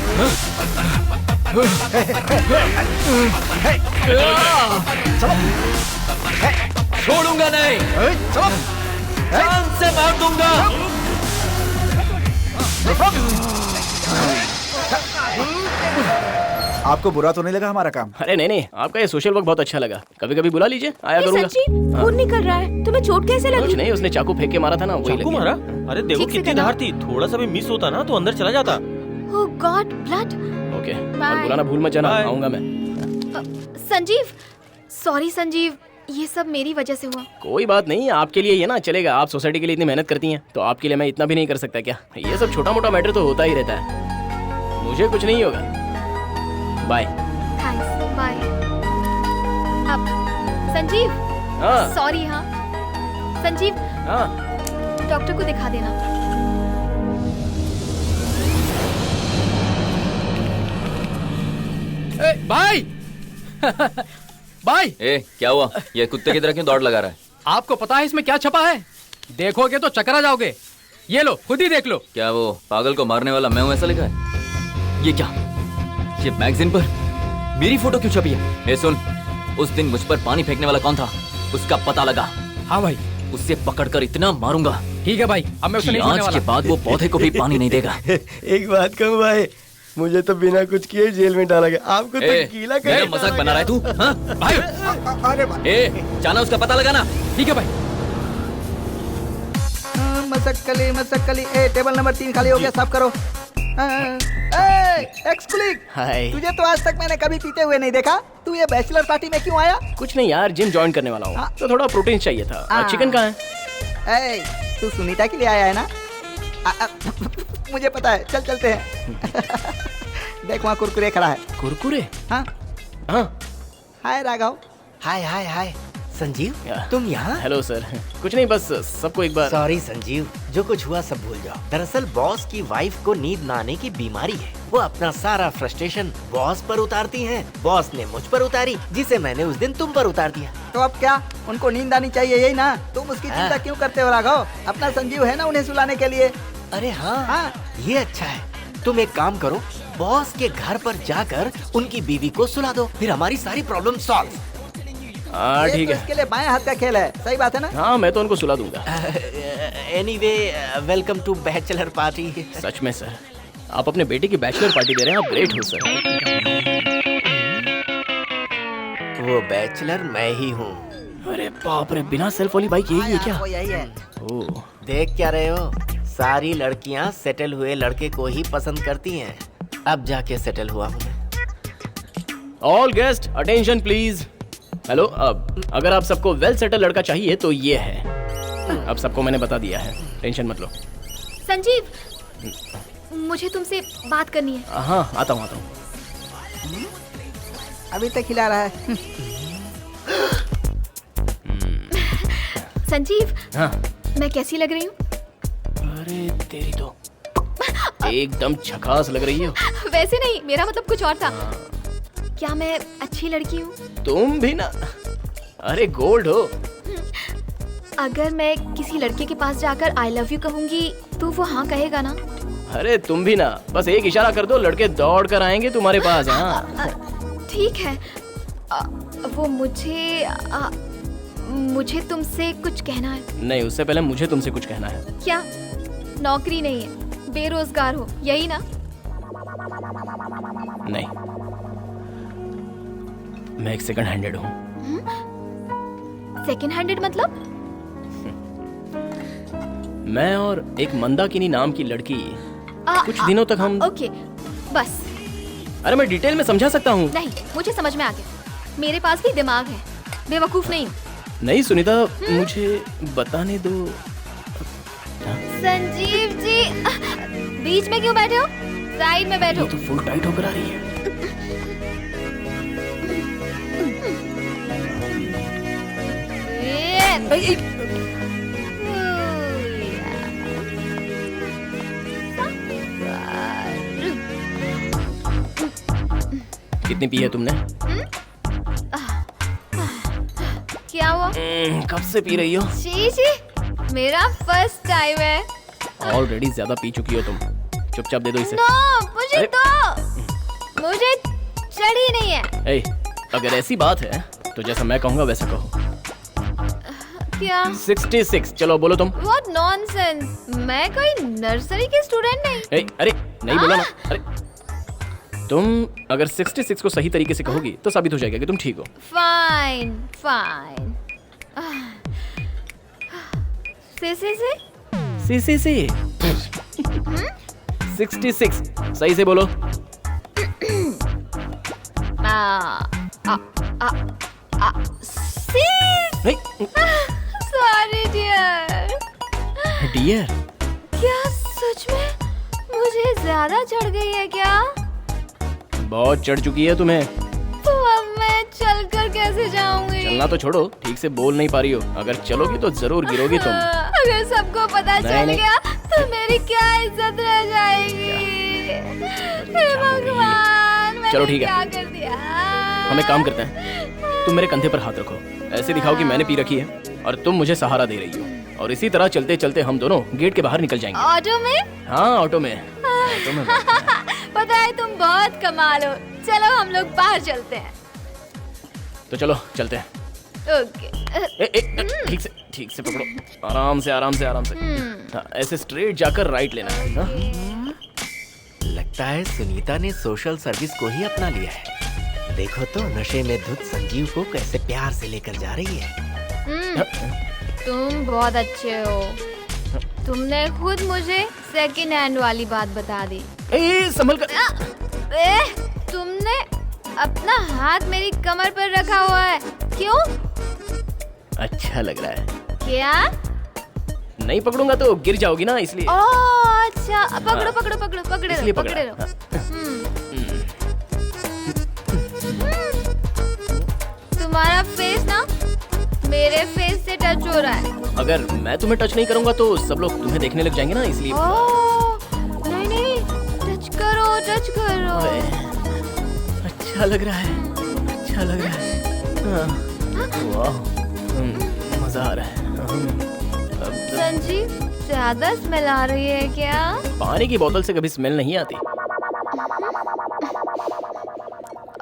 छोड़ूंगा नहीं। जान से मार दूंगा। आपको बुरा तो नहीं लगा हमारा काम? अरे नहीं, आपका ये सोशल वर्क बहुत अच्छा लगा। कभी कभी बुला लीजिए, आया करूंगा। सच्ची खून निकल रहा है, तुम्हें चोट कैसे कुछ लगी? नहीं, उसने चाकू फेंक के मारा था ना, वही लगी। मारा? अरे देखो ठीक से कितनी करना। धार थी, थोड़ा सा भी मिस होता ना तो अंदर चला जाता। ओह गॉड, ब्लड। Okay, Bye. और बुलाना भूल मत जाना, Bye. आऊंगा मैं। संजीव, सॉरी संजीव, ये सब मेरी वजह से हुआ। कोई बात नहीं, आपके लिए ये ना चलेगा। आप सोसाइटी के लिए इतनी मेहनत करती हैं, तो आपके लिए मैं इतना भी नहीं कर सकता क्या? ये सब छोटा मोटा मैटर तो होता ही रहता है। मुझे कुछ नहीं होगा। बाय। Thanks, bye. अब संजीव, हाँ सॉरी। हाँ संजीव, हाँ, डॉक्टर को दिखा देना। भाई। भाई, ए, क्या हुआ? ये कुत्ते की तरह क्यों दौड़ लगा रहा है? आपको पता है इसमें क्या छपा है? देखोगे तो चकरा जाओगे। ये लो, खुद ही देख लो। क्या वो पागल को मारने वाला मैं हूँ ऐसा लिखा है? ये क्या, ये मैगजीन पर मेरी फोटो क्यों छपी है? ए सुन, उस दिन मुझ पर पानी फेंकने वाला कौन था, उसका पता लगा। हाँ भाई, उससे पकड़कर इतना मारूंगा ठीक है भाई, अब मैं उसे नहीं छोड़ने आज के वाला। बाद वो पौधे को भी पानी नहीं देगा। एक बात कहूँ भाई, मुझे तो बिना कुछ किए जेल में डाला गया, आपको तो गीला मेरा कर मजाक बना रहा है तू? हाँ? भाई, अरे ए, जाना उसका पता लगाना। ठीक है भाई। मसक्कली, टेबल नंबर 3 खाली हो गया, साफ करो। एक्स कुलीग, हाय। तुझे तो आज तक मैंने कभी पीते हुए नहीं देखा। तू ये बैचलर पार्टी में क्यों आया? कुछ नहीं यार, जिम ज्वाइन करने वाला हूँ, हाँ। तो थोड़ा प्रोटीन चाहिए था। हाँ। चिकन कहाँ है? ए, तू सुनीता के लिए आया है ना? मुझे पता है, चल चलते हैं। देख वहाँ कुरकुरे खड़ा है। कुरकुरे? हाँ हाँ। हाय राघव। हाय हाय हाय संजीव, तुम यहाँ? Hello sir. कुछ नहीं, बस सबको एक बार। सॉरी संजीव, जो कुछ हुआ सब भूल जाओ। दरअसल बॉस की वाइफ को नींद ना आने की बीमारी है। वो अपना सारा फ्रस्ट्रेशन बॉस पर उतारती हैं। बॉस ने मुझ पर उतारी, जिसे मैंने उस दिन तुम पर उतार दिया। तो अब क्या, उनको नींद आनी चाहिए, यही ना? तुम उसकी चिंता क्यों करते हो राघव? अपना संजीव है ना उन्हें सुलाने के लिए। अरे हाँ, ये अच्छा है। तुम एक काम करो, बॉस के घर पर जाकर उनकी बीवी को सुला दो, फिर हमारी सारी प्रॉब्लम सॉल्व। हाँ ठीक है। इसके लिए बाएं हाथ का खेल है, सही बात है ना? हाँ मैं तो उनको सुला दूंगा। Anyway, welcome to bachelor party. सच में सर, आप अपने बेटे की बैचलर पार्टी दे रहे हैं, आप ग्रेट हो सर। वो बैचलर मैं ही हूँ। अरे बाप रे, बिना सेल्फ वाली बाइक यही है क्या? वो यही है। ओह, देख क्या रहे हो? सारी लड़कियाँ सेटल हुए लड़के को ही पसंद करती हैं। अब जाके सेटल हुआ हूँ मैं। All guest attention please. Hello, अब अगर आप सबको वेल सेटल लड़का चाहिए तो ये है। अब सबको मैंने बता दिया है, टेंशन मत लो। संजीव, मुझे तुमसे बात करनी है। हाँ आता हूँ। अभी तक खिला रहा है। संजीव, हाँ। मैं कैसी लग रही हूँ? अरे तेरी तो एकदम झकास लग रही हो। वैसे नहीं, मेरा मतलब कुछ और था। क्या मैं अच्छी लड़की हूँ? तुम भी ना, अरे गोल्ड हो। अगर मैं किसी लड़के के पास जाकर आई लव यू कहूँगी तो वो हाँ कहेगा ना? अरे तुम भी ना, बस एक इशारा कर दो, लड़के दौड़ कर आएंगे तुम्हारे पास। हाँ ठीक है। वो मुझे तुमसे कुछ कहना है। नहीं, उससे पहले मुझे तुमसे कुछ कहना है। क्या? नौकरी नहीं है, बेरोजगार हो, यही ना? नहीं, मैं एक सेकंड हैंडेड हूँ। सेकंड हैंडेड मतलब? मैं और एक मंदाकिनी नाम की लड़की कुछ दिनों तक हम। ओके, बस। अरे मैं डिटेल में समझा सकता हूँ। नहीं, मुझे समझ में आ गया। मेरे पास भी दिमाग है, बेवकूफ नहीं हूँ। नहीं सुनीता, मुझे बताने दो। संजीव जी, बीच में क्यों बैठे हो? साइड में बैठो। ये तो फुल टाइट होकर आ रही है। कितनी पी है तुमने? क्या हुआ? कब से पी रही हो? शी, मेरा फर्स्ट टाइम है। ऑलरेडी ज्यादा पी चुकी हो तुम, चुपचाप दे दो इसे। नो, मुझे तो मुझे चढ़ी नहीं है। ए, अगर ऐसी बात है तो जैसा मैं कहूँगा वैसा कहो। क्या? 66, चलो बोलो तुम। What nonsense! मैं कोई नर्सरी की स्टूडेंट नहीं। ए, अरे नहीं बोला ना। अरे तुम अगर 66 को सही तरीके से कहोगी तो साबित हो जाएगा कि तुम ठीक हो। फाइन। सी 66 सही से बोलो। Sorry dear. डियर? क्या सच में मुझे ज्यादा चढ़ गई है क्या? बहुत चढ़ चुकी है तुम्हें। तो अब मैं चलकर कैसे जाऊंगी? चलना तो छोड़ो, ठीक से बोल नहीं पा रही हो। अगर चलोगी तो जरूर गिरोगी तुम। अगर सबको पता चल गया तो मेरी क्या इज्जत रह जाएगी? हे भगवान, चलो ठीक है, क्या कर दिया? हम एक काम करते हैं, तुम मेरे कंधे पर हाथ रखो, ऐसे दिखाओ कि मैंने पी रखी है और तुम मुझे सहारा दे रही हो, और इसी तरह चलते चलते हम दोनों गेट के बाहर निकल जाएंगे। ऑटो में? हाँ ऑटो में। पता है तुम बहुत कमाल हो। चलो हम लोग बाहर चलते हैं। तो चलो चलते हैं। ओके। ठीक से पकड़ो, आराम से। हाँ, ऐसे स्ट्रेट जाकर राइट लेना है। हाँ? लगता है सुनीता ने सोशल सर्विस को ही अपना लिया है। देखो तो नशे में धुत संजीव को कैसे प्यार से लेकर जा रही है। तुम बहुत अच्छे हो। तुमने खुद मुझे सेकंड हैंड वाली बात बता दी। संभल कर। तुमने अपना हाथ मेरी कमर पर रखा हुआ है, क्यों? अच्छा लग रहा है। क्या? नहीं पकड़ूंगा तो गिर जाओगी ना, इसलिए। अच्छा, पकड़ो पकड़ो पकड़ो पकड़े इसलिए लो, पकड़ा। पकड़े लो। तुम्हारा फेस ना मेरे फेस से टच हो रहा है। अगर मैं तुम्हें टच नहीं करूंगा तो सब लोग तुम्हें देखने लग जाएंगे ना, इसलिए। नहीं नहीं, टच करो टच करो। अच्छा लग रहा है, अच्छा लग रहा है। वाह, मजा आ रहा है। संजीव, ज्यादा स्मेल आ रही है क्या? पानी की बोतल से कभी स्मेल नहीं आती।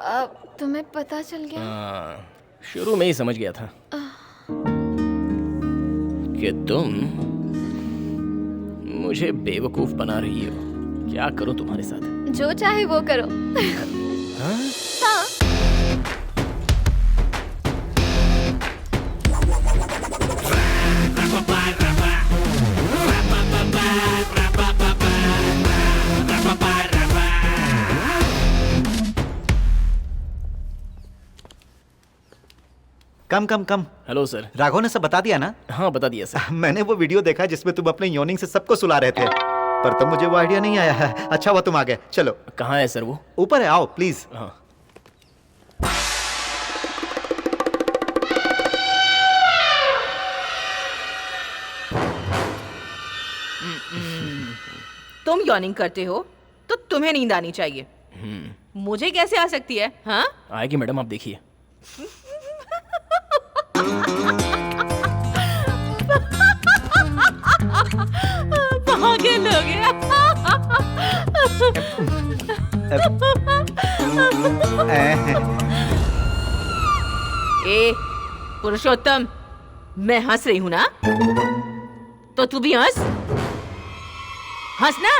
अब तुम्हें पता चल गया? शुरू में ही समझ गया था कि तुम मुझे बेवकूफ बना रही हो। क्या करूं तुम्हारे साथ? जो चाहे वो करो। हाँ? Come come come. Hello sir. Raghav ने सब बता दिया ना? हाँ बता दिया सर। मैंने वो वीडियो देखा जिसमें तुम अपने योनिंग से सबको सुला रहे थे, पर तब मुझे वो आइडिया नहीं आया है। अच्छा हुआ तुम आ गए। चलो। कहाँ है सर वो? ऊपर है, आओ प्लीज। हाँ। तुम यॉर्निंग करते हो तो तुम्हें नींद आनी चाहिए, मुझे कैसे आ सकती है? हाँ आएगी मैडम, आप देखिए। पागल हो गया। ए पुरुषोत्तम, मैं हंस रही हूँ ना, तो तू भी हंस, हंस ना।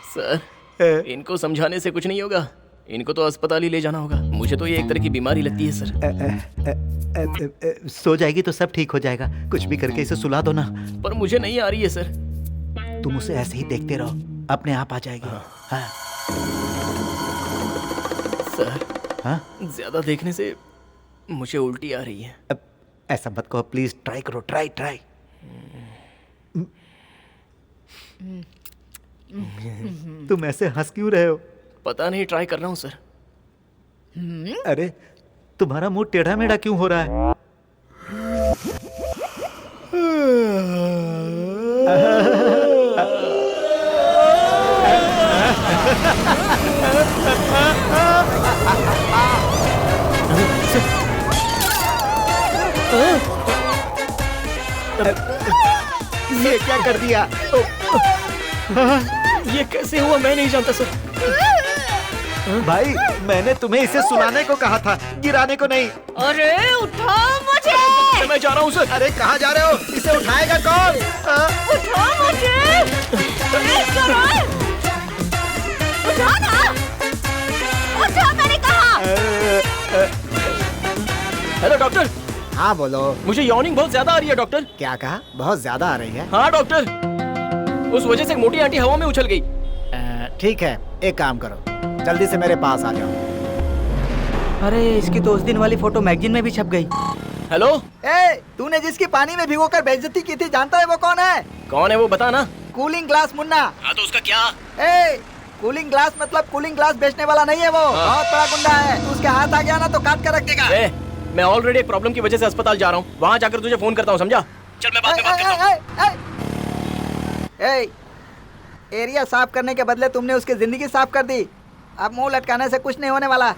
सर, इनको समझाने से कुछ नहीं होगा, इनको तो अस्पताल ही ले जाना होगा। मुझे तो ये एक तरह की बीमारी लगती है सर। सो जाएगी तो सब ठीक हो जाएगा, कुछ भी करके इसे सुला दो ना। पर मुझे नहीं आ रही है सर। तुम उसे ऐसे ही देखते रहो, अपने आप आ जाएगी। हाँ। सर, हाँ? ज्यादा देखने से मुझे उल्टी आ रही है। अब ऐसा मत कहो प्लीज, ट्राई करो, ट्राई ट्राई। तुम ऐसे हंस क्यों रहे हो? पता नहीं, ट्राई कर रहा हूँ सर। अरे तुम्हारा मुंह टेढ़ा मेढ़ा क्यों हो रहा है? ये क्या कर दिया? ये कैसे हुआ मैं नहीं जानता सर। भाई मैंने तुम्हें इसे सुलाने को कहा था, गिराने को नहीं। अरे उठाओ मुझे। मैं जा रहा हूँ सर। अरे कहाँ जा रहे हो? इसे उठाएगा कौन? उठाओ मुझे। उठाओ ना, उठाओ मैंने कहा। Hello doctor. हाँ बोलो। मुझे यॉर्निंग बहुत ज्यादा आ रही है डॉक्टर। क्या कहा? बहुत ज्यादा आ रही है? हाँ डॉक्टर, उस वजह से एक मोटी आंटी हवा में उछल गई। ठीक है, एक काम करो, जल्दी से मेरे पास आ जाओ। अरे इसकी तो उस दिन वाली फोटो मैगजीन में भी छप गई। हेलो। तूने जिसकी पानी में भिगोकर बेइज्जती की थी, जानता है वो कौन है? कौन है वो, बता ना। Cooling glass Munna. हाँ तो उसका क्या? कूलिंग ग्लास मतलब कूलिंग ग्लास बेचने वाला नहीं है वो। बहुत बड़ा गुंडा है। तू उसके हाथ आ गया ना तो काट कर रख देगा। मैं ऑलरेडी एक प्रॉब्लम की वजह से अस्पताल जा रहा हूँ, वहाँ जाकर तुझे फोन करता हूँ, समझा? चल मैं बाद में बात करता हूँ। एरिया साफ करने के बदले तुमने उसकी जिंदगी साफ कर दी। अब मुंह लटकाने से कुछ नहीं होने वाला।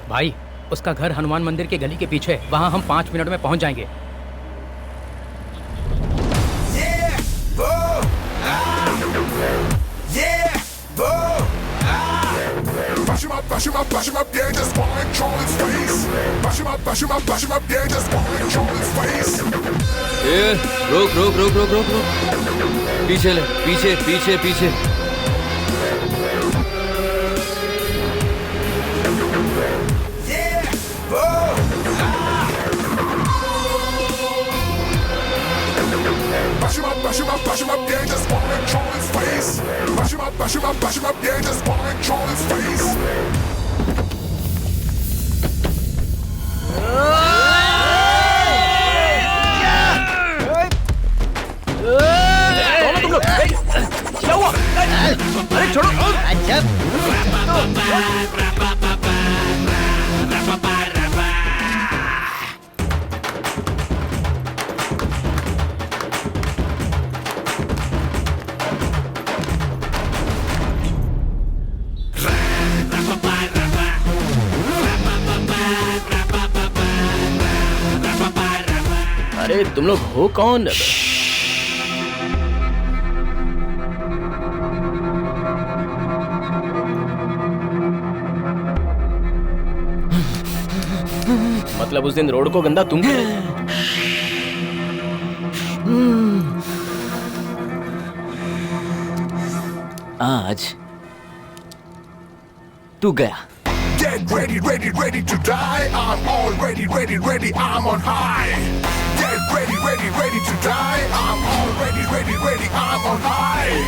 भाई उसका घर हनुमान मंदिर के गली के पीछे है, वहाँ हम 5 मिनट में पहुँच जाएंगे। Bash him up, bash him up, bash him up, yeah, just wanna control his face. Bash him up, bash him up, bash him up, yeah, just wanna control his face. रुक रुक रुक रुक रुक रुक, पीछे ले, पीछे पीछे पीछे। Bash him up, bash him up, bash him up, yeah, just wanna control his face. Bash him up, bash him up, bash him up, yeah, just wanna control his face. तुम लोग क्या हुआ? अरे छोड़ो। अरे तुम लोग हो कौन? मतलब उस दिन रोड को गंदा तुम कर रहे थे? आज तू गया। Get ready, ready, ready to die. I'm already ready, ready, I'm on high. Get ready, ready, ready to die. I'm already ready, ready, I'm on high.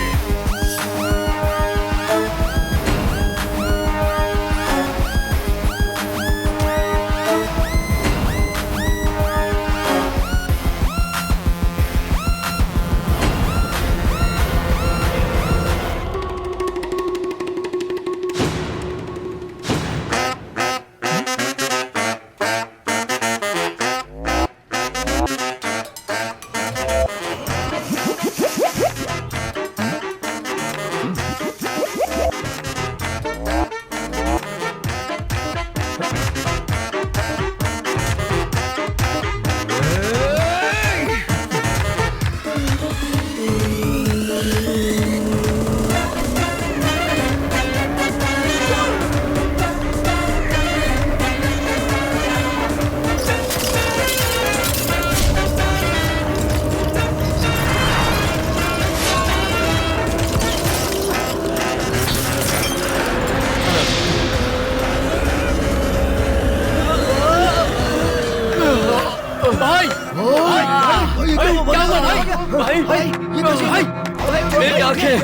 मेरी आंखें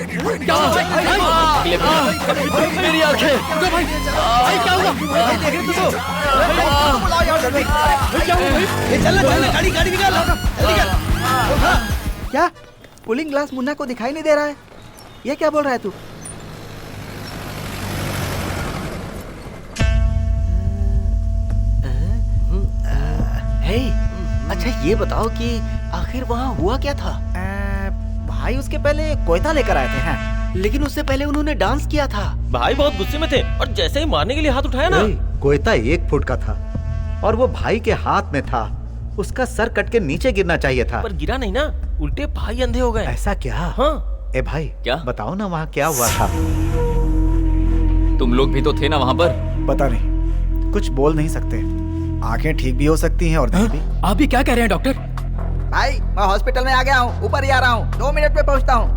क्या हुआ? मेरी आंखें भाई क्या हुआ? देख रहे तो चलना गाड़ी गाड़ी निकाल क्या कूलिंग ग्लास मुन्ना को दिखाई नहीं दे रहा है? ये क्या बोल रहा है तू? हे, अच्छा ये बताओ कि आखिर वहाँ हुआ क्या था? भाई उसके पहले कोयता लेकर आए थे। हैं? लेकिन उससे पहले उन्होंने डांस किया था। भाई बहुत गुस्से में थे और जैसे ही मारने के लिए हाथ उठाया ना, कोयता 1 फुट का था और वो भाई के हाथ में था। उसका सर कट के नीचे गिरना चाहिए था, पर गिरा नहीं ना, उल्टे भाई अंधे हो गए। ऐसा क्या? हाँ। ए भाई क्या बताओ ना, वहाँ क्या हुआ था? तुम लोग भी तो थे ना वहाँ पर? पता नहीं, कुछ बोल नहीं सकते। आंखें ठीक भी हो सकती हैं और नहीं भी। आप भी क्या कह रहे हैं डॉक्टर? भाई मैं हॉस्पिटल में आ गया हूँ, ऊपर ही आ रहा हूँ, 2 मिनट में पहुँचता हूँ।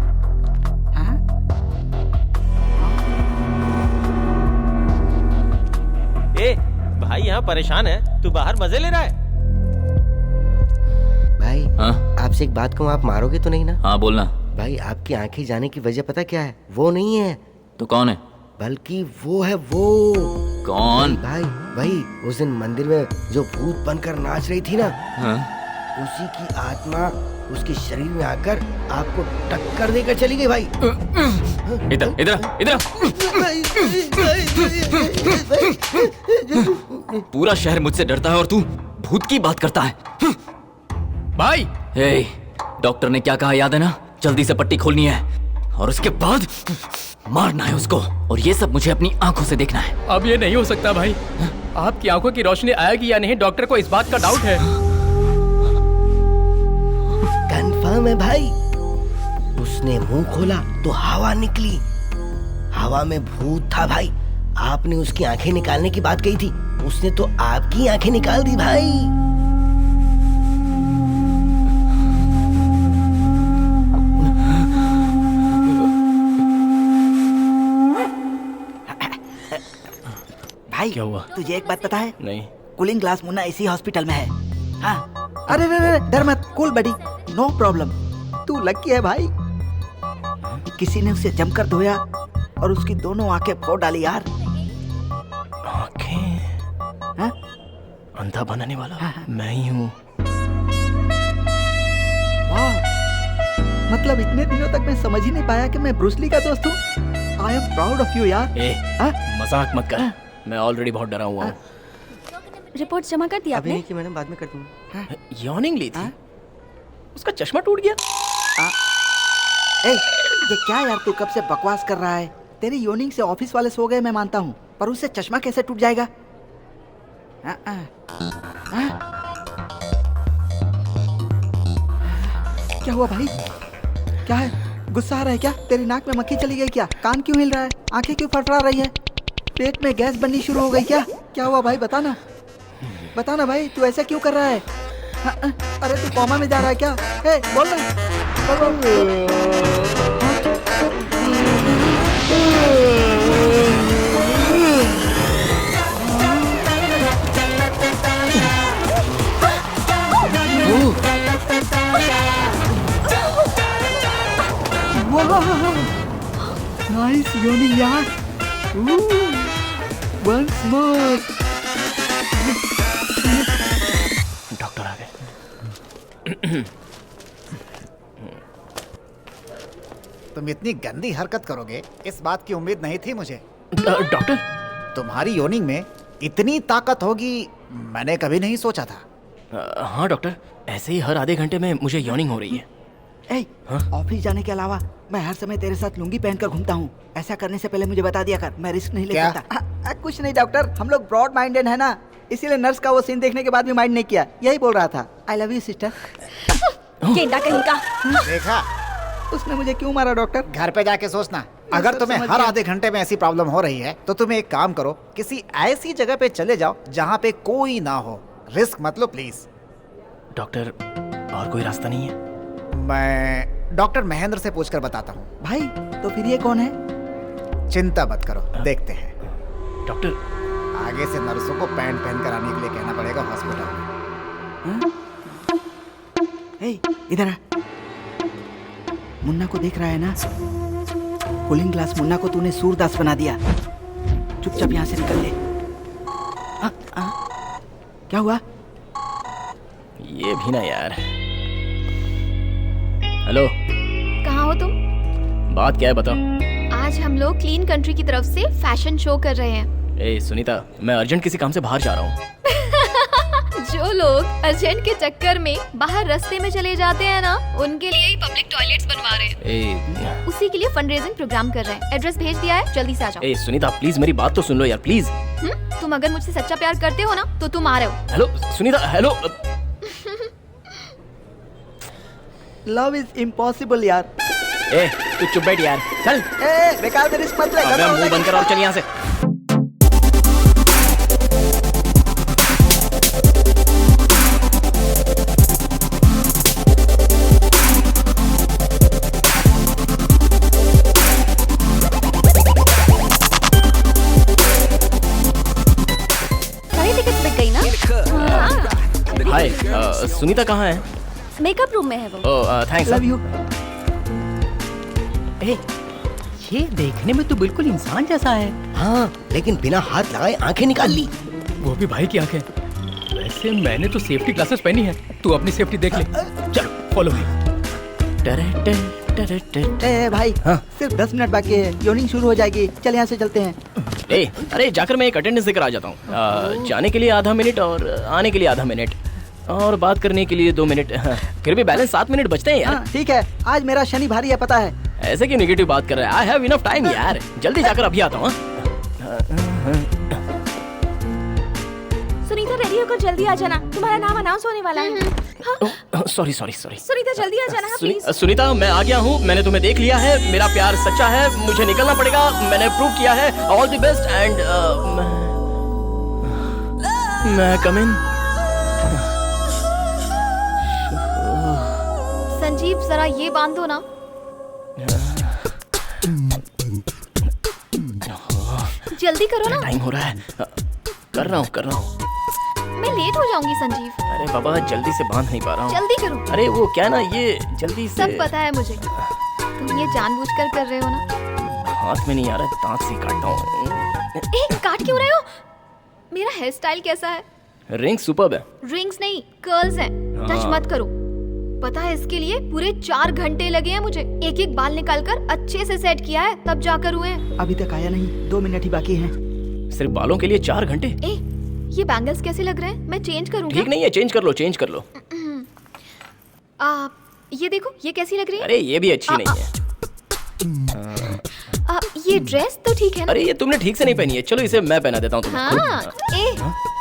ए भाई यहाँ परेशान है, तू बाहर मजे ले रहा है? भाई आपसे एक बात कहूँ, आप मारोगे तो नहीं ना? हाँ बोलना। भाई आपकी आंखें जाने की वजह पता क्या है? वो नहीं है तो कौन है? बल्कि वो है वो। कौन? भाई भाई उस दिन मंदिर में जो भूत बनकर नाच रही थी ना, उसी की आत्मा उसके शरीर में आकर आपको टक्कर देकर चली गई। भाई इधर इधर इधर। पूरा शहर मुझसे डरता है और तू भूत की बात करता है। भाई डॉक्टर ने क्या कहा याद है ना? जल्दी से पट्टी खोलनी है और उसके बाद मारना है उसको, और ये सब मुझे अपनी आंखों से देखना है। अब ये नहीं हो सकता भाई। आपकी आंखों की रोशनी आएगी या नहीं, डॉक्टर को इस बात का डाउट है। कंफर्म है भाई। उसने मुंह खोला तो हवा निकली, हवा में भूत था भाई। आपने उसकी आंखें निकालने की बात कही थी, उसने तो आपकी आंखें निकाल दी भाई। भाई क्या हुआ? तुझे एक बात पता है? नहीं। कूलिंग ग्लास मुन्ना इसी हॉस्पिटल में है। हाँ। अरे डर मत, कूल बडी, नो प्रॉब्लम। तू लकी है भाई। किसी ने उसे जमकर धोया और उसकी दोनों आंखें फोड़ डाली यार। आंखें? हाँ? अंधा बनाने वाला मैं ही हूँ। वाह, मतलब इतने दिनों तक मैं समझ ही नहीं पाया कि मैं ब्रूस ली का दोस्त हूँ। I am proud of you यार। मजाक मत कर, मैं ऑलरेडी बहुत डरा हुआ हूँ। रिपोर्ट जमा कर दिया अभी आपने? नहीं की मैडम, बाद में कर दूंगा। यॉर्निंग ली थी, उसका चश्मा टूट गया। ए, ये क्या यार, तू कब से बकवास कर रहा है? तेरी योनिंग से ऑफिस वाले सो गए मैं मानता हूँ, पर उससे चश्मा कैसे टूट जाएगा? क्या हुआ भाई? क्या है? गुस्सा आ रहा है क्या? तेरी नाक में मक्खी चली गई क्या? कान क्यों हिल रहा है? आंखें क्यों फड़फड़ा रही है? पेट में गैस बननी शुरू हो गई क्या? क्या हुआ भाई, बताना बताना भाई, तू ऐसा क्यों कर रहा है? अरे तू कोमा में जा रहा है क्या? बोल ना। नाइस योनिंग यार। Once more. डॉक्टर आ गए। तुम इतनी गंदी हरकत करोगे इस बात की उम्मीद नहीं थी मुझे। डॉक्टर, तुम्हारी योनिंग में इतनी ताकत होगी मैंने कभी नहीं सोचा था। हाँ डॉक्टर, ऐसे ही हर आधे घंटे में मुझे यॉर्निंग हो रही है। ऑफिस जाने के अलावा मैं हर समय तेरे साथ लुंगी पहनकर घूमता हूँ। ऐसा करने से पहले मुझे बता दिया कर, मैं रिस्क नहीं ले क्या? सकता। कुछ नहीं डॉक्टर, हम लोग ब्रॉड माइंडेड है ना, इसीलिए नर्स का वो सीन देखने के बाद भी माइंड नहीं किया। यही बोल रहा था। I love you sister. गेंडा कहीं का। देखा उसने मुझे क्यों मारा डॉक्टर? घर पे जाके सोचना। अगर तुम्हें हर आधे घंटे में ऐसी प्रॉब्लम हो रही है तो तुम एक काम करो, किसी ऐसी जगह पे चले जाओ जहाँ पे कोई ना हो। रिस्क मत लो प्लीज। डॉक्टर, और कोई रास्ता नहीं है? मैं डॉक्टर महेंद्र से पूछकर बताता हूँ। भाई तो फिर ये कौन है? चिंता मत करो, देखते हैं। डॉक्टर, आगे से नर्सों को पैंट पहन कर आने के लिए कहना पड़ेगा हॉस्पिटल में। इधर आ। मुन्ना को देख रहा है ना? कूलिंग ग्लास मुन्ना को तूने सूरदास बना दिया। चुपचाप यहाँ से निकल ले। क्या हुआ? ये भी ना यार। हेलो, कहाँ हो तुम? बात क्या है बताओ। आज हम लोग क्लीन कंट्री की तरफ से फैशन शो कर रहे हैं। ए सुनीता, मैं अर्जेंट किसी काम से बाहर जा रहा हूँ। जो लोग अर्जेंट के चक्कर में बाहर रास्ते में चले जाते हैं ना, उनके लिए ही पब्लिक टॉयलेट्स बनवा रहे हैं। उसी के लिए फंड रेजिंग प्रोग्राम कर रहे हैं। एड्रेस भेज दिया है, जल्दी से आ जाओ। ए सुनीता प्लीज मेरी बात तो सुन लो यार, प्लीज। तुम अगर मुझसे सच्चा प्यार करते हो ना तो तुम आ रहे हो। Hello Sunita, hello. Love is impossible यार। ए तू चुप बैठ यार, चल। बेकार में रिस्क मत ले। अबे मुंह बंद कर और चल यहाँ से। सारी टिकट्स बिक गई ना? हाय, सुनीता कहाँ है? मेकअप रूम में है वो। थैंक्स। Love you. ये देखने में तो बिल्कुल इंसान जैसा है। हाँ, लेकिन बिना हाथ लगाए आंखें निकाल ली। वो भी भाई की आंखें। वैसे मैंने तो सेफ्टी ग्लासेस पहनी है, तू अपनी सेफ्टी देख ले। चलो फॉलो मी। भाई सिर्फ 10 मिनट बाकी है, योनिंग शुरू हो जाएगी। चल यहाँ से चलते हैं। अरे जाकर मैं एक अटेंडेंस देकर आ जाता हूँ। जाने के लिए आधा मिनट और आने के लिए आधा मिनट और बात करने के लिए 2 मिनट। फिर भी बैलेंस 7 मिनट बचते हैं यार। ठीक है, आज मेरा शनि भारी है पता है। ऐसे क्यों नेगेटिव बात कर रहा है? आई हैव इनफ टाइम यार, जल्दी जाकर अभी आता हूँ। सुनीता रेडी होकर जल्दी आ जाना, तुम्हारा नाम अनाउंस होने वाला है। Sorry sorry sorry. सुनीता जल्दी आ जाना प्लीज। सुनीता मैं आ गया हूँ, मैंने तुम्हें देख लिया है, मेरा प्यार सच्चा है, मुझे निकलना पड़ेगा, मैंने प्रूव किया है। ऑल द बेस्ट एंड मैं कम इन। संजीव जरा ये बांध दो ना। जल्दी करो ना। टाइम हो रहा है। कर रहा हूँ। मैं लेट हो जाऊंगी संजीव। अरे बाबा जल्दी से बांध नहीं पा रहा हूँ। जल्दी करो। अरे वो क्या ना ये जल्दी से। सब पता है मुझे, तुम ये जानबूझकर कर रहे हो ना। हाथ में नहीं आ रहा है, दांत से काटता हूँ। काट क्यों रहे हो? मेरा हेयर स्टाइल कैसा है? रिंग सुपर्ब है। रिंग्स नहीं, कर्ल्स हैं। टच मत करो। पता है इसके लिए पूरे 4 घंटे लगे हैं मुझे। एक एक बाल निकालकर अच्छे से सेट किया है, तब जाकर हुए हैं। अभी तक आया नहीं, 2 मिनट ही बाकी हैं। सिर्फ बालों के लिए 4 घंटे? ये बैंगल्स कैसे लग रहे हैं? मैं चेंज करूँगा। ठीक नहीं है, चेंज कर लो, चेंज कर लो। ये देखो, ये कैसी लग रही है? अरे ये भी अच्छी नहीं है। ये ड्रेस तो ठीक है ना? अरे ये तुमने ठीक से नहीं पहनी है, चलो इसे मैं पहना देता हूँ तुम्हें। हाँ,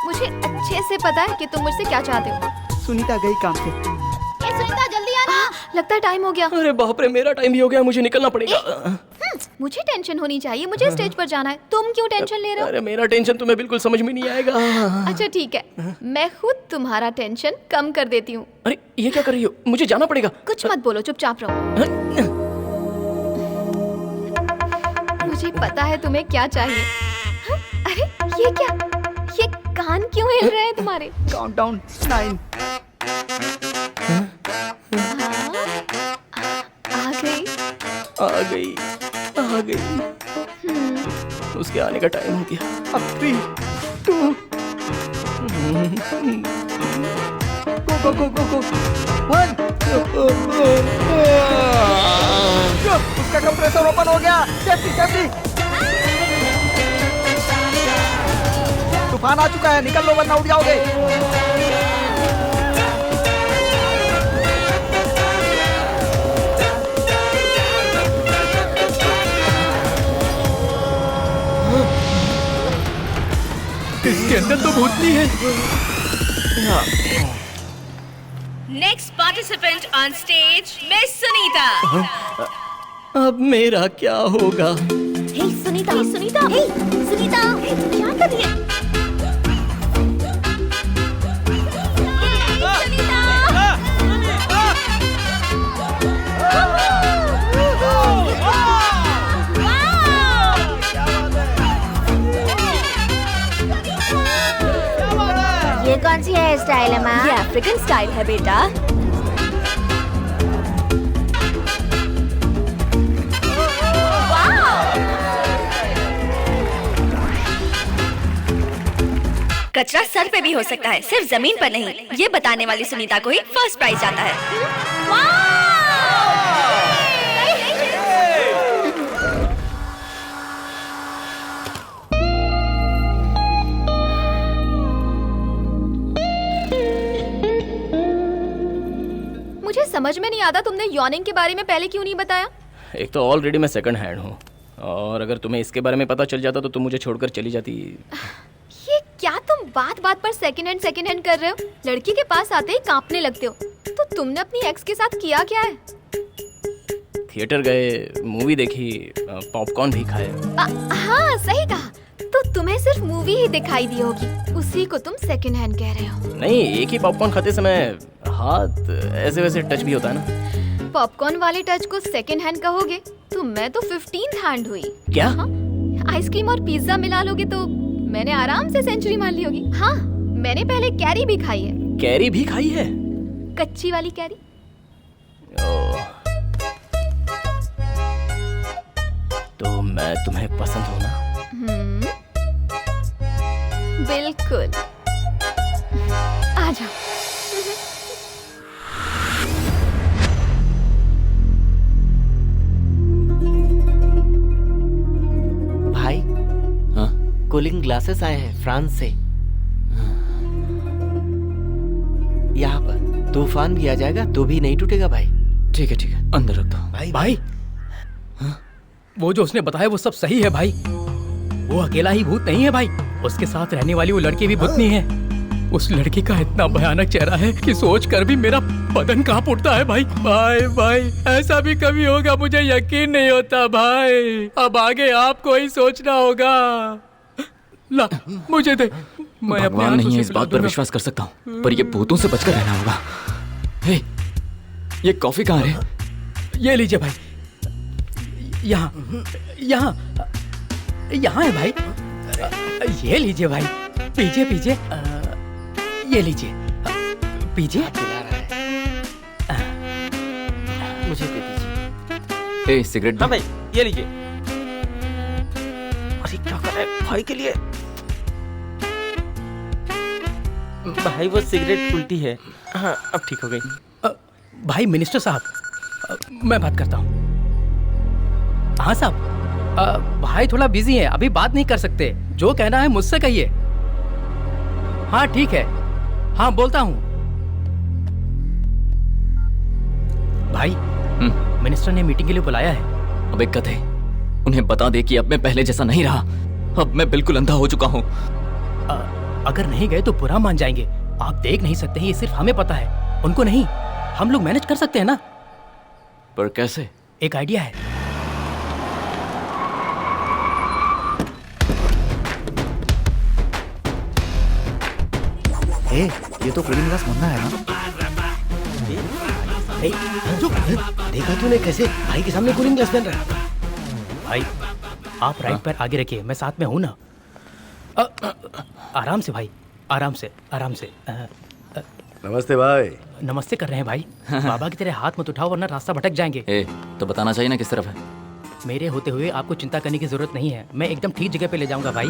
मुझे अच्छे से पता है कि तुम मुझसे क्या चाहते हो। सुनीता गई काम से। सुनीता जल्दी आना। लगता है टाइम हो गया। अरे बाप रे, मेरा टाइम भी हो गया, मुझे निकलना पड़ेगा। मुझे टेंशन होनी चाहिए, मुझे स्टेज पर जाना है। तुम क्यों टेंशन ले रहे हो? अरे मेरा टेंशन तुम्हें बिल्कुल समझ में नहीं आएगा। अच्छा ठीक है, मैं खुद तुम्हारा टेंशन कम कर देती हूँ। अरे ये क्या कर रही हो? मुझे जाना पड़ेगा। कुछ मत बोलो, चुपचाप रहो। मुझे पता है तुम्हें क्या चाहिए। अरे ये क्या? ये कान क्यों हिल रहे हैं तुम्हारे? काउंटडाउन 9। आ गई। उसके आने का टाइम हो गया। अब 3, 2, go 1। उसका कंप्रेसर ओपन हो गया। सेफ्टी। तूफान आ चुका है, निकल लो वरना उड़ जाओगे। इसके अंदर तो भूतनी है। Next participant on stage miss Sunita. अब मेरा क्या होगा? सुनीता, क्या कर रही है? ये कौन सी हेयर स्टाइल है माँ? ये अफ्रीकन स्टाइल है बेटा। कचरा सर पे भी हो सकता है, सिर्फ जमीन पर नहीं। ये बताने वाली सुनीता को ही फर्स्ट प्राइज जाता है। मुझे समझ में नहीं आता तुमने यॉर्निंग के बारे में पहले क्यों नहीं बताया? एक तो ऑलरेडी मैं सेकंड हैंड हूँ, और अगर तुम्हें इसके बारे में पता चल जाता तो तुम मुझे छोड़कर चली जाती। ये क्या तुम बात बात पर सेकंड हैंड कर रहे हो? लड़की के पास आते ही कांपने लगते हो। तो तुमने अपनी एक्स के साथ किया क्या है? थिएटर गए, मूवी देखी, पॉपकॉर्न भी खाए। हाँ सही कहा। तो तुम्हें सिर्फ मूवी ही दिखाई दी होगी, उसी को तुम सेकंड हैंड कह रहे हो। नहीं, एक ही पॉपकॉर्न खाते समय हाथ ऐसे वैसे टच भी होता है ना। पॉपकॉर्न वाले टच को सेकंड हैंड कहोगे तो मैं तो 15th हैंड हुई। क्या? आइसक्रीम और पिज्जा मिला लोगे तो मैंने आराम से सेंचुरी मान ली होगी। हाँ, मैंने पहले कैरी भी खाई है। कैरी भी खाई है? कच्ची वाली कैरी। तो मैं तुम्हें पसंद हूँ ना? बिल्कुल। आ जाओ। भाई, हाँ? कूलिंग ग्लासेस आए हैं फ्रांस से। यहाँ पर तूफान भी आ जाएगा तो भी नहीं टूटेगा भाई। ठीक है, अंदर रख दो। भाई वो जो उसने बताया वो सब सही है भाई। वो अकेला ही भूत नहीं है भाई, उसके साथ रहने वाली वो लड़की भी भूतनी है। उस लड़की का इतना भयानक चेहरा है कि सोच कर भी मेरा बदन कांप उठता है भाई। भाई ऐसा भी कभी होगा मुझे यकीन नहीं होता भाई। अब आगे आपको ही सोचना होगा। ला मुझे दे, मैं अपने भगवान नहीं है इस बात पर विश्वास कर सकता हूँ, पर ये भूतों से बचकर रहना होगा। हे, ये कॉफी कहाँ है? ये लीजिए भाई। यहाँ है भाई। ये लीजिए भाई, पीजिए। ये लीजिए, पीजिए। मुझे दे दीजिए। ए सिगरेट। हाँ भाई, ये लीजिए। अरे क्या कर रहा है भाई के लिए? भाई वो सिगरेट उल्टी है। हाँ अब ठीक हो गई। भाई मिनिस्टर साहब, मैं बात करता हूँ। हाँ साहब, भाई थोड़ा बिजी है, अभी बात नहीं कर सकते। जो कहना है मुझसे कहिए। हाँ ठीक है, हाँ बोलता हूँ। भाई मिनिस्टर ने मीटिंग के लिए बुलाया है। अबे कथे, उन्हें बता दे कि अब मैं पहले जैसा नहीं रहा। अब मैं बिल्कुल अंधा हो चुका हूँ। अगर नहीं गए तो बुरा मान जाएंगे। आप देख नहीं सकते हैं, ये सिर्फ हमें पता है, उनको नहीं। हम लोग मैनेज कर सकते हैं ना? पर कैसे? एक आइडिया है। ये तो कूलिंग ग्लास मुन्ना है ना? देखा तूने कैसे भाई के सामने कूलिंग ग्लास पहन रहा है? भाई आप राइट पैर आगे रखिए, मैं साथ में हूं ना। आराम से भाई, आराम से, आराम से। नमस्ते भाई। नमस्ते कर रहे हैं भाई। बाबा की तरह हाथ मत उठाओ वरना रास्ता भटक जाएंगे। तो बताना चाहिए ना किस तरफ है। मेरे होते हुए आपको चिंता करने की जरूरत नहीं है, मैं एकदम ठीक जगह पे ले जाऊंगा भाई।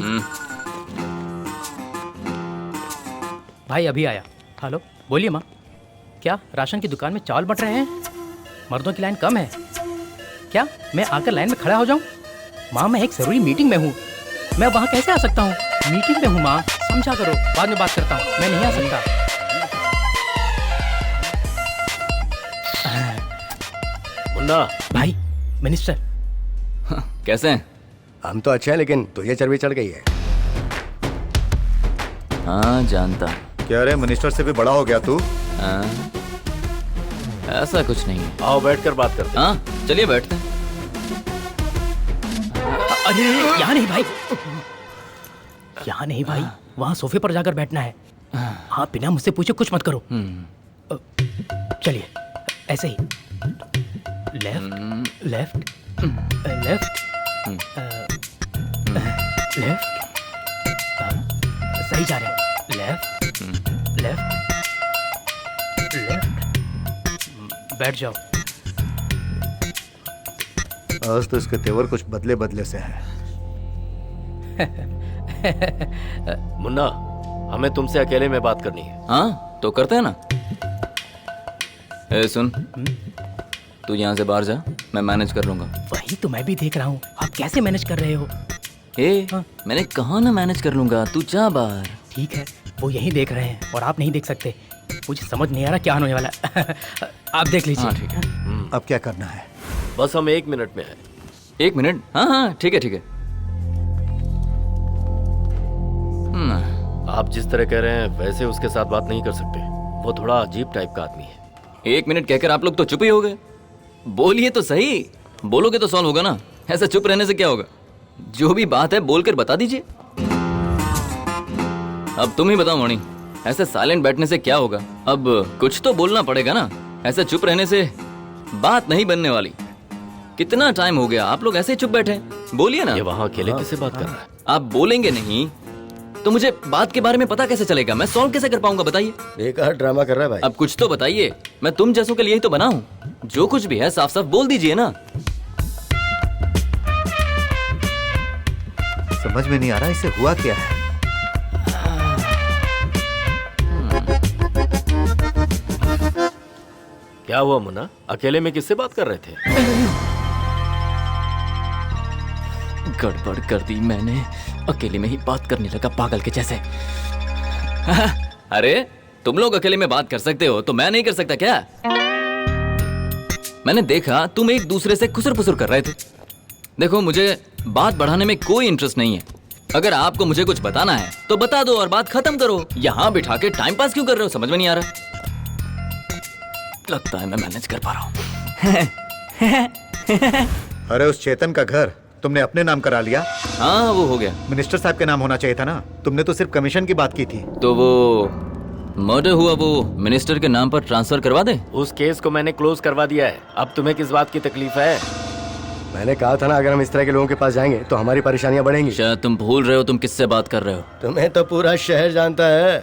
भाई अभी आया। हेलो, बोलिए माँ। क्या राशन की दुकान में चावल बंट रहे हैं? मर्दों की लाइन कम है क्या? मैं आकर लाइन में खड़ा हो जाऊं? माँ मैं एक जरूरी मीटिंग में हूँ, मैं वहाँ कैसे आ सकता हूँ? मीटिंग में हूँ माँ, समझा करो, बाद में बात करता हूँ, मैं नहीं आ सकता। मुन्ना भाई मिनिस्टर। कैसे हैं? हम तो अच्छे हैं, लेकिन तुझे चर्बी चढ़ गई है। हाँ जानता। क्या रे, मिनिस्टर से भी बड़ा हो गया तू? ऐसा कुछ नहीं है। आओ बैठकर बात करते हैं। हाँ चलिए बैठते हैं। अरे यहाँ नहीं भाई, यहाँ नहीं भाई, वहाँ सोफे पर जाकर बैठना है। हाँ बिना मुझसे पूछे कुछ मत करो। चलिए ऐसे ही, लेफ्ट लेफ्ट लेफ्ट लेफ्ट, सही जा रहे हैं। लेफ्ट लेफ्ट लेफ्ट, बैठ जाओ। आज तो इसके तेवर कुछ बदले बदले से है। मुन्ना, हमें तुमसे अकेले में बात करनी है। हाँ तो करते हैं ना। ए सुन, तू यहाँ से बाहर जा, मैं मैनेज कर लूंगा। वही तो मैं भी देख रहा हूँ, आप कैसे मैनेज कर रहे हो? मैंने कहा ना मैनेज कर लूंगा, तू जा बाहर। ठीक है, वो यही देख रहे हैं और आप नहीं देख सकते। मुझे समझ नहीं आ रहा क्या होने वाला है। आप देख लीजिए। हाँ ठीक है। अब क्या करना है? बस हम 1 मिनट में हैं। 1 मिनट? हाँ हाँ ठीक है ठीक है। आप जिस तरह कह रहे हैं वैसे उसके साथ बात नहीं कर सकते, वो थोड़ा अजीब टाइप का आदमी है। 1 मिनट कहकर आप लोग तो चुप ही हो गए। बोलिए तो सही, बोलोगे तो सॉल्व होगा ना। ऐसा चुप रहने से क्या होगा? जो भी बात है बोलकर बता दीजिए। अब तुम ही बताओ मणि, ऐसे साइलेंट बैठने से क्या होगा? अब कुछ तो बोलना पड़ेगा ना। ऐसे चुप रहने से बात नहीं बनने वाली। कितना टाइम हो गया आप लोग ऐसे चुप बैठे, बोलिए ना। ये वहाँ अकेले किससे बात कर रहा है? आप बोलेंगे नहीं तो मुझे बात के बारे में पता कैसे चलेगा? मैं सॉल्व कैसे कर पाऊंगा बताइए? बेकार ड्रामा कर रहा है भाई। अब कुछ तो बताइए, मैं तुम जैसों के लिए ही तो बना हूँ। जो कुछ भी है साफ साफ बोल दीजिए ना। समझ में नहीं आ रहा इसे हुआ क्या है। क्या हुआ मुन्ना, अकेले में किससे बात कर रहे थे? गड़बड़ कर दी मैंने, अकेले में ही बात करने लगा पागल के जैसे। अरे तुम लोग अकेले में बात कर सकते हो तो मैं नहीं कर सकता क्या? मैंने देखा तुम एक दूसरे से खुसर फुसर कर रहे थे। देखो मुझे बात बढ़ाने में कोई इंटरेस्ट नहीं है। अगर आपको मुझे कुछ बताना है तो बता दो और बात खत्म करो। यहाँ बिठा के टाइम पास क्यों कर रहे हो? समझ में नहीं आ रहा। लगता है मैं मैनेज कर पा रहा हूँ। अरे उस चेतन का घर तुमने अपने नाम करा लिया? हाँ वो हो गया। मिनिस्टर साहब के नाम होना चाहिए था ना, तुमने तो सिर्फ कमीशन की बात की थी। तो वो मर्डर हुआ वो मिनिस्टर के नाम पर ट्रांसफर करवा दे। उस केस को मैंने क्लोज करवा दिया है। अब तुम्हें किस बात की तकलीफ है? मैंने कहा था ना, अगर हम इस तरह के लोगों के पास जाएंगे तो हमारी परेशानियां बढ़ेंगी। शायद तुम भूल रहे हो तुम किससे बात कर रहे हो। तुम्हें तो पूरा शहर जानता है।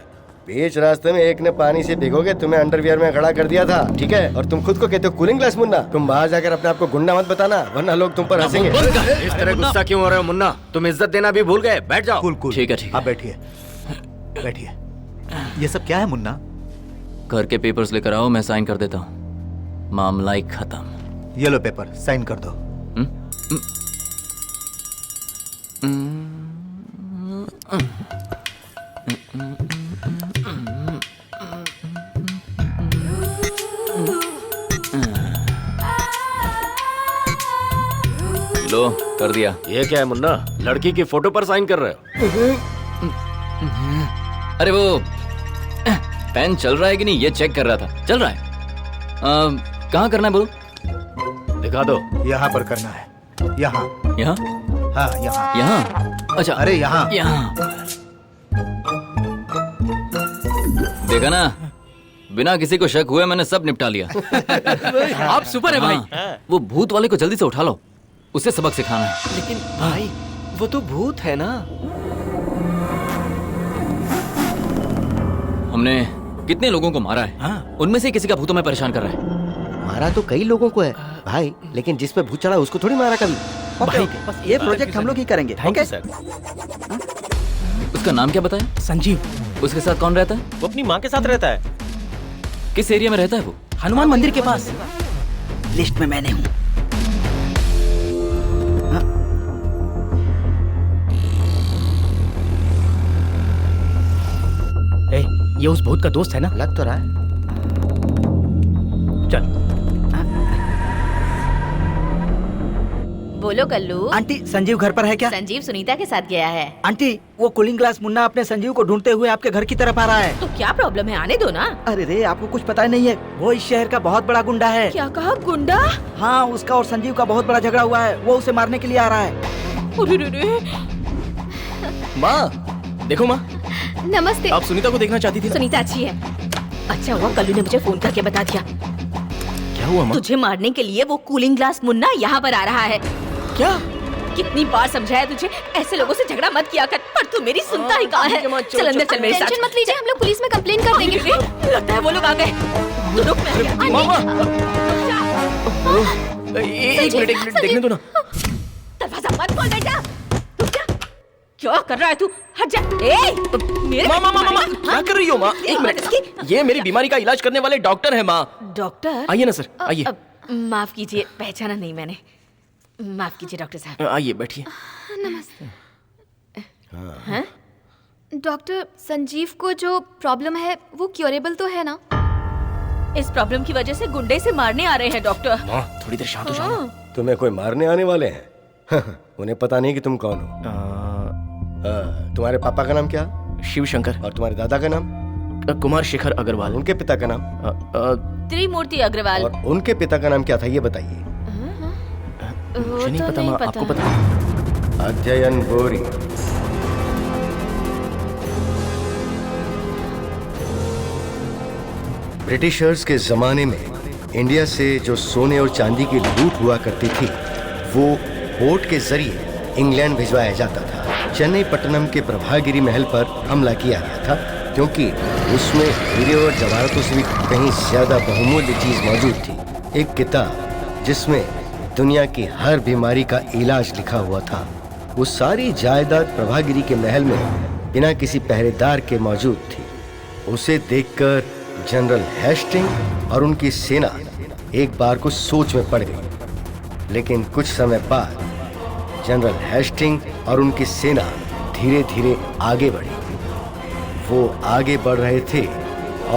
बीच रास्ते में एक ने पानी से भिगो के तुम्हें अंडरवियर में खड़ा कर दिया था, ठीक है? और तुम खुद को कहते हो कूलिंग ग्लास मुन्ना। तुम बाहर जाकर अपने आप को गुंडा मत बताना, वरना लोग तुम पर हंसेंगे। इस तरह गुस्सा क्यों हो रहे हो मुन्ना? तुम इज्जत देना भी भूल गए। बैठ जाओ। कूल। ठीक है, ठीक है। आप बैठिए, बैठिए। ये सब क्या है मुन्ना? घर के पेपर्स लेकर आओ, मैं साइन कर देता हूँ। मामला ही खत्म। ये लो पेपर, साइन कर दो। लो, कर दिया। ये क्या है मुन्ना? लड़की की फोटो पर साइन कर रहे हो? अरे वो पेन चल रहा है कि नहीं ये चेक कर रहा था। चल रहा है। कहाँ करना है बोलो? दिखा दो। यहाँ पर करना है। यहाँ। यहाँ? हाँ, यहाँ। यहाँ? अच्छा। अरे यहाँ। यहाँ। देखा ना, बिना किसी को शक हुए मैंने सब निपटा लिया। आप सुपर है भाई। हाँ, वो भूत वाले को जल्दी से उठा लो, उसे सबक सिखाना है। लेकिन भाई वो तो भूत है ना। हमने कितने लोगों को मारा है। उनमें से किसी का भूतों में परेशान कर रहा है। मारा तो कई लोगों को है भाई, लेकिन जिस पे भूत चढ़ा उसको थोड़ी मारा कभी। भाई बस ये प्रोजेक्ट हम लोग ही करेंगे। Thank you sir. उसका नाम क्या बताया? संजीव। उसके साथ कौन रहता है? वो अपनी माँ के साथ रहता है। किस एरिया में रहता है वो? हनुमान मंदिर के पास। लिस्ट में मैंने हूँ। ये उस भूत का दोस्त है ना? लग तो रहा है। चल। बोलो कल्लू। आंटी संजीव घर पर है क्या? संजीव सुनीता के साथ गया है। आंटी वो कूलिंग ग्लास मुन्ना अपने संजीव को ढूंढते हुए आपके घर की तरफ आ रहा है। तो क्या प्रॉब्लम है? आने दो ना। अरे रे, आपको कुछ पता ही नहीं है, वो इस शहर का बहुत बड़ा गुंडा है। क्या कहा? गुंडा? हाँ, उसका और संजीव का बहुत बड़ा झगड़ा हुआ है, वो उसे मारने के लिए आ रहा है। माँ, देखो माँ। नमस्ते। आप सुनीता को देखना चाहती थी ना? सुनीता अच्छी है। अच्छा हुआ कल्लू ने मुझे फोन करके बता दिया। क्या हुआ माँ? तुझे मारने के लिए वो कूलिंग ग्लास मुन्ना यहाँ पर आ रहा है। क्या? कितनी बार समझाया तुझे, ऐसे लोगों से झगड़ा मत किया कर, पर तू मेरी सुनता ही कहाँ है। चल अंदर चल मेरे साथ। टेंशन मत लीजिए, हम लोग पुलिस में कंप्लेन कर देंगे। लगता है वो लोग आ गए। तू रुक, मैं एक मिनट देखने दो ना। दरवाजा मत खोल बेटा। तू क्या कर रहा है तू? हट जा। मेरे माँ क्या कर रही हो माँ? एक मिनट, ये मेरी बीमारी का इलाज करने वाले डॉक्टर है माँ। डॉक्टर? आइए ना सर, आइए। माफ कीजिए, पहचाना नहीं मैंने। माफ कीजिए डॉक्टर साहब। आइए बैठिए। नमस्ते। हाँ? डॉक्टर, संजीव को जो प्रॉब्लम है वो क्योरेबल तो है ना? इस प्रॉब्लम की वजह से गुंडे से मारने आ रहे हैं डॉक्टर। माँ थोड़ी देर शांत हो जाओ। तुम्हें कोई मारने आने वाले हैं? उन्हें पता नहीं कि तुम कौन हो। तुम्हारे पापा का नाम क्या? शिव शंकर। और तुम्हारे दादा का नाम? कुमार शेखर अग्रवाल। उनके पिता का नाम? त्रिमूर्ति अग्रवाल। और उनके पिता का नाम क्या था ये बताइए। मुझे नहीं पता माँ, आपको पता? अध्ययन बोरी। ब्रिटिशर्स के जमाने में इंडिया से जो सोने और चांदी की लूट हुआ करती थी वो बोट के जरिए इंग्लैंड भिजवाया जाता था। चेन्नई पट्टनम के प्रभागिरी महल पर हमला किया गया था क्योंकि उसमें हीरे और जवाहरातों से भी कहीं ज्यादा बहुमूल्य चीज मौजूद थी। एक किताब जिसमें दुनिया की हर बीमारी का इलाज लिखा हुआ था। वो सारी जायदाद प्रभागिरी के महल में बिना किसी पहरेदार के मौजूद थी। उसे देखकर जनरल हेस्टिंग और उनकी सेना एक बार को सोच में पड़ गई। लेकिन कुछ समय बाद जनरल हेस्टिंग और उनकी सेना धीरे धीरे आगे बढ़ी। वो आगे बढ़ रहे थे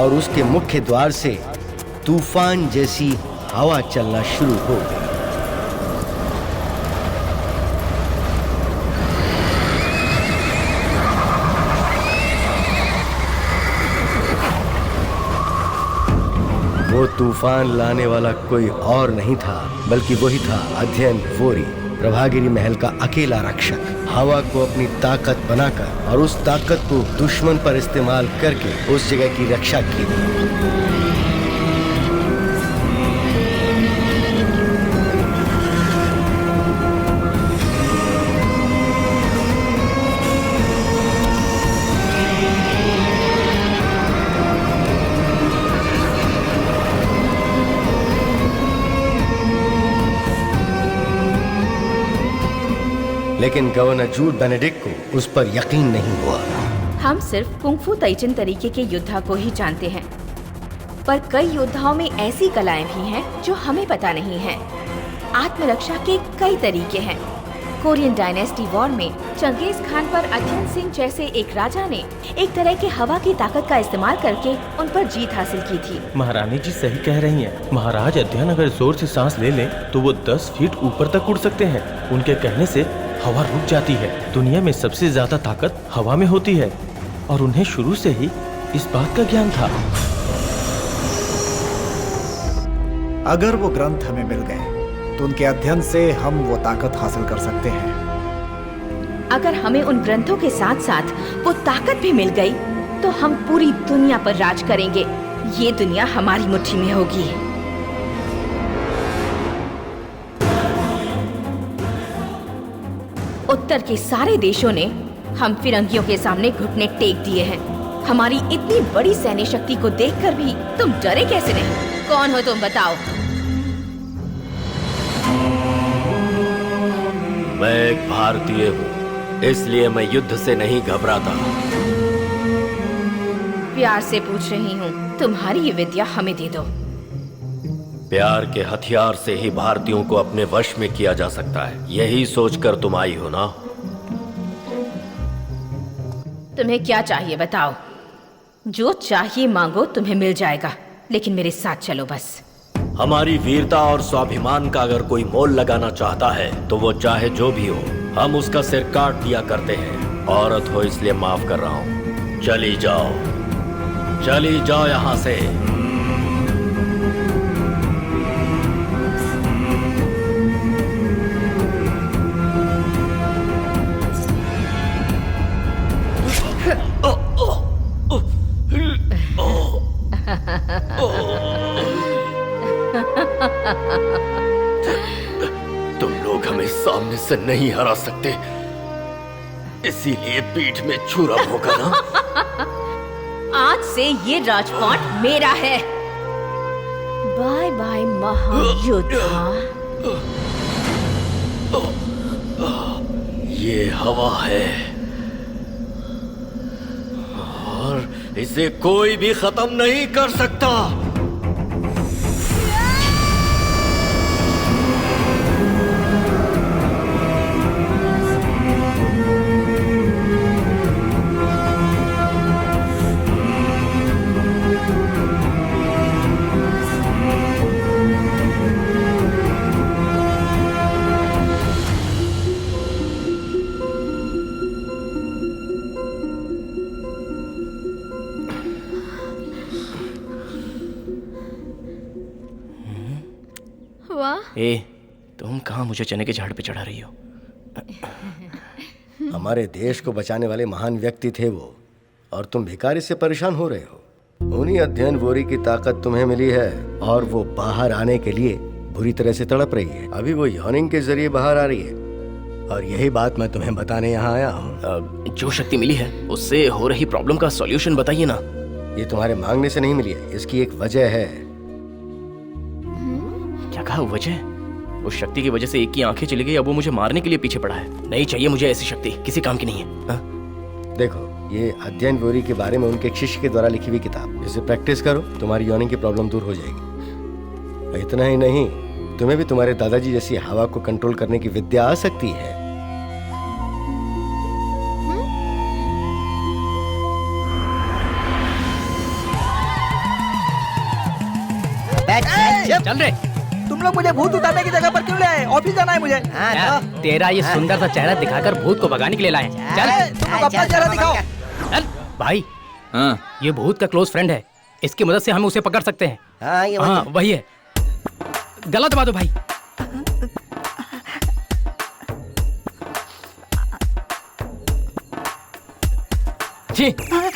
और उसके मुख्य द्वार से तूफान जैसी हवा चलना शुरू हो गई। वो तूफान लाने वाला कोई और नहीं था बल्कि वही था अध्ययन वोरी, प्रभागिरी महल का अकेला रक्षक। हवा को अपनी ताकत बनाकर और उस ताकत को दुश्मन पर इस्तेमाल करके उस जगह की रक्षा की। लेकिन गवर्नर जूड बेनेडिक्ट को उस पर यकीन नहीं हुआ। हम सिर्फ कुंग-फू ताइचिन तरीके के योद्धा को ही जानते हैं, पर कई योद्धाओं में ऐसी कलाएं भी हैं जो हमें पता नहीं है। आत्मरक्षा के कई तरीके हैं। कोरियन डायनेस्टी वॉर में चंगेज खान पर अध्ययन सिंह जैसे एक राजा ने एक तरह के हवा की ताकत का इस्तेमाल करके उन पर जीत हासिल की थी। महारानी जी सही कह रही हैं। महाराज अध्ययन अगर जोर से सांस ले लें तो वो 10 फीट ऊपर तक उड़ सकते हैं। उनके कहने से हवा रुक जाती है। दुनिया में सबसे ज्यादा ताकत हवा में होती है और उन्हें शुरू से ही इस बात का ज्ञान था। अगर वो ग्रंथ हमें मिल गए तो उनके अध्ययन से हम वो ताकत हासिल कर सकते हैं। अगर हमें उन ग्रंथों के साथ साथ वो ताकत भी मिल गई तो हम पूरी दुनिया पर राज करेंगे। ये दुनिया हमारी मुट्ठी में होगी। उत्तर के सारे देशों ने हम फिरंगियों के सामने घुटने टेक दिए हैं। हमारी इतनी बड़ी सैन्य शक्ति को देखकर भी तुम डरे कैसे नहीं? कौन हो तुम, बताओ। मैं एक भारतीय हूँ, इसलिए मैं युद्ध से नहीं घबराता। प्यार से पूछ रही हूँ, तुम्हारी ये विद्या हमें दे दो। प्यार के हथियार से ही भारतीयों को अपने वश में किया जा सकता है। यही सोचकर तुम आई हो ना? तुम्हें क्या चाहिए बताओ। जो चाहिए मांगो, तुम्हें मिल जाएगा, लेकिन मेरे साथ चलो बस। हमारी वीरता और स्वाभिमान का अगर कोई मोल लगाना चाहता है तो वो चाहे जो भी हो, हम उसका सिर काट दिया करते हैं। औरत हो इसलिए माफ कर रहा हूँ। चली जाओ यहाँ से। तुम लोग हमें सामने से नहीं हरा सकते, इसीलिए पीठ में छुरा भोंका ना। आज से ये राजपाट मेरा है। बाय बाय महायोद्धा। ये हवा है और इसे कोई भी खत्म नहीं कर सकता। ए, तुम कहाँ मुझे चने के झाड़ पे चढ़ा रही हो? हमारे देश को बचाने वाले महान व्यक्ति थे वो, और तुम भिखारी से परेशान हो रहे हो। उन्हीं अध्ययन वोरी की ताकत तुम्हें मिली है और वो बाहर आने के लिए बुरी तरह से तड़प रही है। अभी वो यॉनिंग के जरिए बाहर आ रही है और यही बात मैं तुम्हें बताने यहाँ आया हूँ। जो शक्ति मिली है उससे हो रही प्रॉब्लम का सॉल्यूशन बताइए ना। ये तुम्हारे मांगने से नहीं मिली है, इसकी एक वजह है। क्या कहा वजह? उस शक्ति की वजह से एक की आंखें चली गई, अब वो मुझे मारने के लिए पीछे पड़ा है। नहीं चाहिए मुझे ऐसी शक्ति, किसी काम की नहीं है। हा? देखो, ये अध्ययन वोरी के बारे में उनके एक शिष्य के द्वारा लिखी हुई किताब, इसे प्रैक्टिस करो, तुम्हारी यॉनिंग की प्रॉब्लम दूर हो जाएगी। और इतना ही नहीं, तुम्हें भी तुम्हारे दादाजी जैसी हवा को कंट्रोल करने की विद्या आ सकती है। चल रे। तुम लोग मुझे भूत उतारने की जगह पर क्यों ले आए? ऑफिस जाना है मुझे। तेरा ये सुंदर सा चेहरा दिखाकर भूत को भगाने के लिए लाए। चल तुम लोग अपना चेहरा दिखाओ। चल भाई, ये भूत का क्लोज फ्रेंड है, इसकी मदद से हम उसे पकड़ सकते हैं। हाँ वही है। गला दबा दो भाई।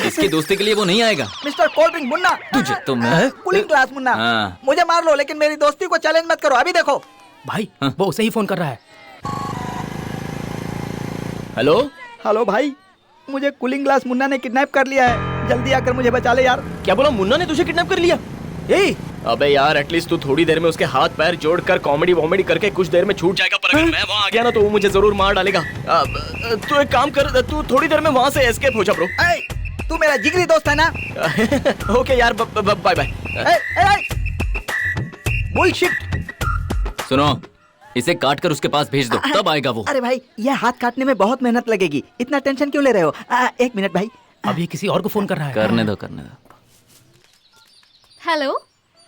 इसकी दोस्ती के लिए वो नहीं आएगा। Mister cold drink Munna. तुझे तो मैं कूलिंग ग्लास मुन्ना। हाँ। मुझे मार लो लेकिन मेरी दोस्ती को चैलेंज मत करो। अभी देखो भाई, वो उसे ही फोन कर रहा है। हेलो हेलो भाई, मुझे कूलिंग ग्लास मुन्ना ने किडनैप कर लिया है। जल्दी आकर मुझे बचा ले यार। क्या बोला? मुन्ना ने तुझे किडनैप कर लिया? अबे यार एटलीस्ट तू थोड़ी देर में उसके हाथ पैर जोड़कर कॉमेडी वॉमेडी करके कुछ देर में छूट जाएगा, पर अगर मैं वहाँ आ गया ना तो वो मुझे जरूर मार डालेगा। तू एक काम कर, तू थोड़ी देर में वहाँ से एस्केप हो जा ब्रो। तू मेरा जिगरी दोस्त है ना? ओके यार, बाय बाय। बुलशिट। सुनो, इसे काट कर उसके पास भेज दो, तब आएगा वो। अरे भाई, यह हाथ काटने में बहुत मेहनत लगेगी, इतना टेंशन क्यों ले रहे हो? 1 मिनट भाई। अभी किसी और को फोन कर रहा है। करने दो, करने दो। Hello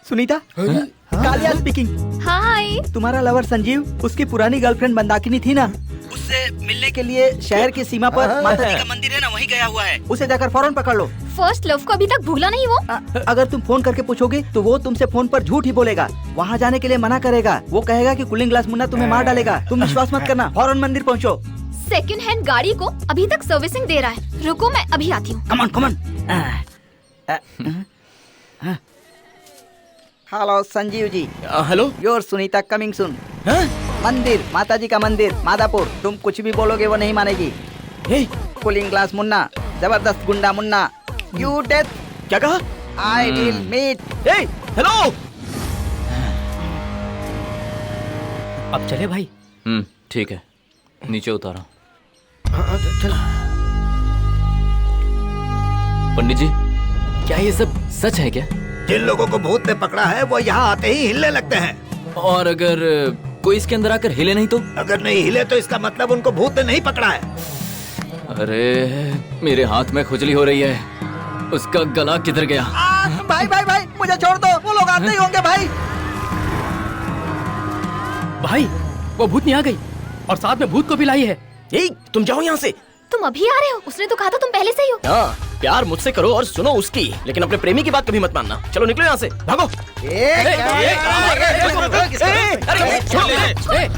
Sunita, Kaliya speaking. Hi. तुम्हारा लवर संजीव, उसकी पुरानी गर्लफ्रेंड मंदाकिनी थी ना, उससे मिलने के लिए शहर की सीमा पर माता जी का मंदिर है ना, वहीं गया हुआ है। उसे जाकर फौरन पकड़ लो। फर्स्ट लव को अभी तक भूला नहीं वो? अगर तुम फोन करके पूछोगे तो वो तुमसे फोन पर झूठ ही बोलेगा, वहाँ जाने के लिए मना करेगा। वो कहेगा कि कूलिंग ग्लास मुन्ना तुम्हें मार डालेगा। तुम विश्वास मत करना, फौरन मंदिर पहुँचो। सेकंड हैंड गाड़ी को अभी तक सर्विसिंग दे रहा है। रुको, मैं अभी आती हूँ। Come on. Hello Sanjeev ji. Hello. Your Sunita coming soon. मंदिर, माता जी का मंदिर, मादापुर। तुम कुछ भी बोलोगे वो नहीं मानेगी। कूलिंग ग्लास मुन्ना, जबरदस्त गुंडा मुन्ना, यू डेथ। क्या कहा? I will meet. हेलो। अब चले भाई। ठीक है, नीचे उतारा। पंडित जी, क्या ये सब सच है क्या? जिन लोगों को भूत ने पकड़ा है वो यहाँ आते ही हिलने लगते हैं। और अगर कोई इसके अंदर आकर हिले नहीं तो? अगर नहीं हिले तो इसका मतलब उनको भूत ने नहीं पकड़ा है। अरे मेरे हाथ में खुजली हो रही है, उसका गला किधर गया? भाई भाई भाई, मुझे छोड़ दो, वो लोग आते ही होंगे भाई। भाई, वो भूतनी आ गई और साथ में भूत को भी लाई है। तुम जाओ यहाँ से। तुम अभी आ रहे हो? उसने तो कहा था तुम पहले से ही हो। हाँ, प्यार मुझसे करो और सुनो उसकी, लेकिन अपने प्रेमी की बात कभी मत मानना। चलो निकलो यहाँ से, भागो।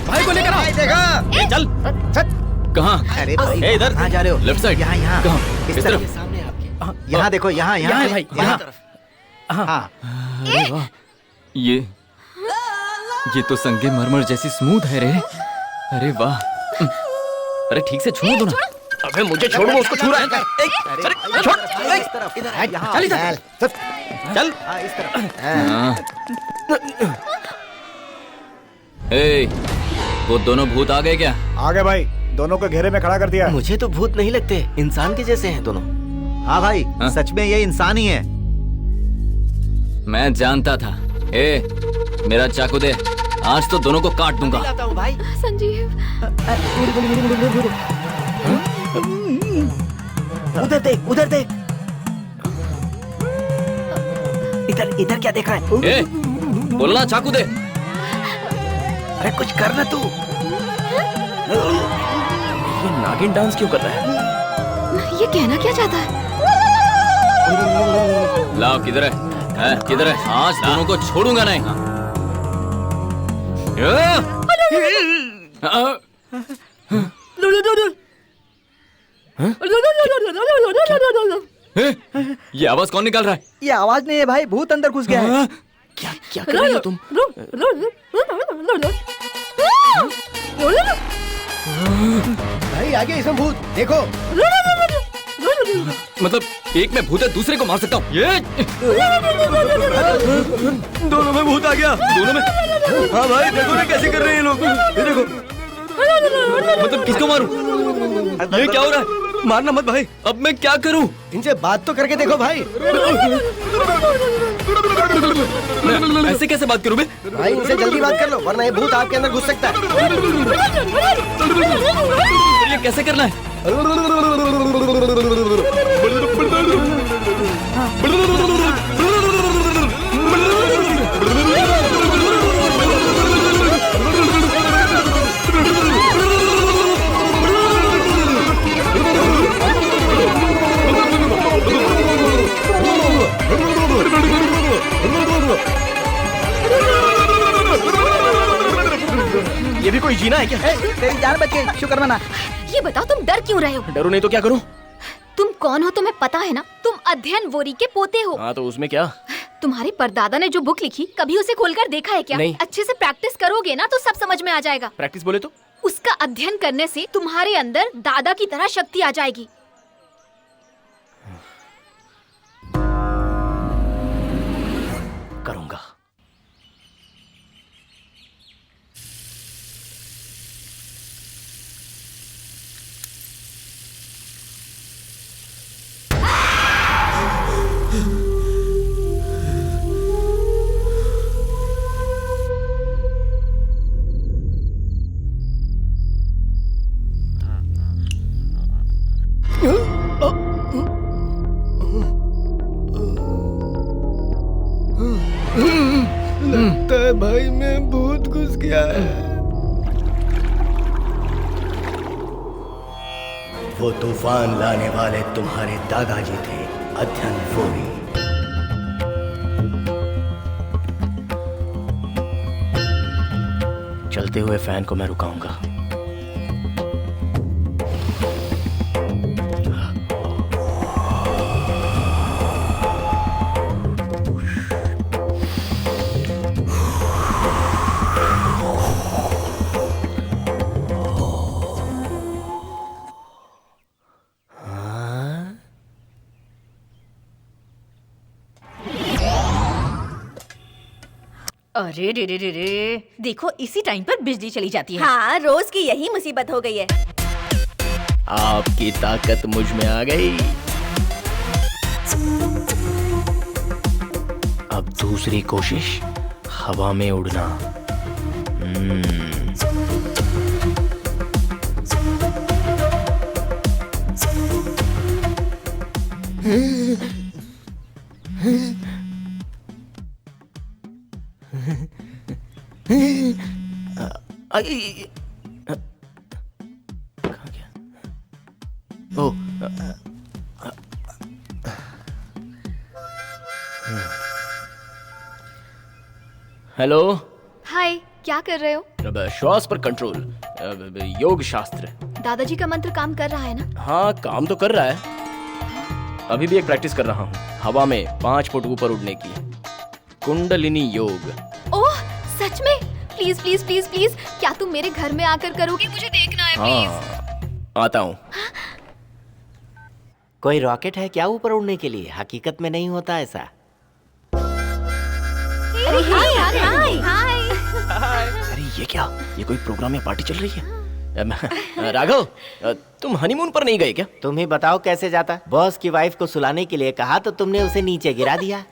भाई को लेकर आओ। चल। कहाँ? अरे भाई, इधर। कहाँ जा रहे हो? Left side. यहाँ। कहाँ? इस तरफ। यहाँ देखो, यहाँ है भाई, यहाँ। हाँ। अरे वाह, ये तो संगे मरमर जैसी स्मूथ है रे। अरे वाह। अरे ठीक से छू दो ना। अबे मुझे छोड़, वो उसको छू रहा है। छोड़। इस तरफ। चल इधर। चल। इस तरफ। वो दोनों भूत आ गए क्या? आ गए भाई, दोनों को घेरे में खड़ा कर दिया। मुझे तो भूत नहीं लगते, इंसान के जैसे हैं दोनों। हाँ भाई, सच में ये इंसान ही है। मैं जानता था। मेरा चाकू दे, आज तो दोनों को काट दूंगा। भाई संजीव, उधर देख, उधर देख। इधर क्या देख रहा है? बोलना, चाकू दे। अरे कुछ कर ना तू। ये नागिन डांस क्यों कर रहा है? ये कहना क्या चाहता है? लाओ, किधर है? किधर है? आज दोनों को छोड़ूंगा नहीं। ये आवाज कौन निकाल रहा है? ये आवाज नहीं है भाई, भूत अंदर घुस गया है। क्या कर रही हो तुम? भाई आगे इसमें भूत देखो। मतलब एक में भूत है, दूसरे को मार सकता हूँ। ये दोनों में भूत आ गया। दोनों में? हाँ भाई, देखो ना कैसे कर रहे हैं ये लोग। ये देखो। मतलब किसको मारूं? ये क्या हो रहा है? मारना मत भाई। अब मैं क्या करूं? इनसे बात तो करके देखो भाई। ऐसे कैसे बात करूं बे? भाई इनसे जल्दी बात कर लो, वरना ये भूत आपके अंदर घुस सकता है। ये कैसे करना है? ये भी कोई जीना है क्या? तेरी जान बच गई, शुक्र मना। ये बताओ, तुम डर क्यों रहे हो? डरो नहीं तो क्या करूं? तुम कौन हो तुम्हें पता है ना? तुम अध्ययन वोरी के पोते हो। हाँ, तो उसमें क्या? तुम्हारे परदादा ने जो बुक लिखी, कभी उसे खोलकर देखा है क्या? नहीं। अच्छे से प्रैक्टिस करोगे ना तो सब समझ में आ जाएगा। प्रैक्टिस बोले तो? उसका अध्ययन करने से तुम्हारे अंदर दादा की तरह शक्ति आ जाएगी। लगता है भाई में भूत घुस गया है। वो तूफान लाने वाले तुम्हारे दादाजी थे, अध्ययन फोरी। चलते हुए फैन को मैं रुकाऊंगा। अरे रे रे रे रे, देखो इसी टाइम पर बिजली चली जाती है। हाँ, रोज की यही मुसीबत हो गई है। आपकी ताकत मुझ में आ गई। अब दूसरी कोशिश, हवा में उड़ना। ओ, हेलो। हाय, क्या कर रहे हो? अब श्वास पर कंट्रोल, योग शास्त्र। दादाजी का मंत्र काम कर रहा है ना? हाँ, काम तो कर रहा है। अभी भी एक प्रैक्टिस कर रहा हूँ, हवा में 5 फुट ऊपर उड़ने की, कुंडलिनी योग। ओह, सच में? प्लीज प्लीज प्लीज प्लीज, क्या तुम मेरे घर में आकर करोगे? मुझे देखना है प्लीज। हाँ, आता हूँ। कोई रॉकेट है क्या ऊपर उड़ने के लिए? हकीकत में नहीं होता ऐसा। अरे हाय हाय हाय। अरे ये क्या? ये कोई प्रोग्राम या पार्टी चल रही है? राघव, तुम हनीमून पर नहीं गए क्या? तुम ही बताओ कैसे जाता। बॉस की वाइफ को सुलाने के लिए कहा तो तुमने उसे नीचे गिरा दिया।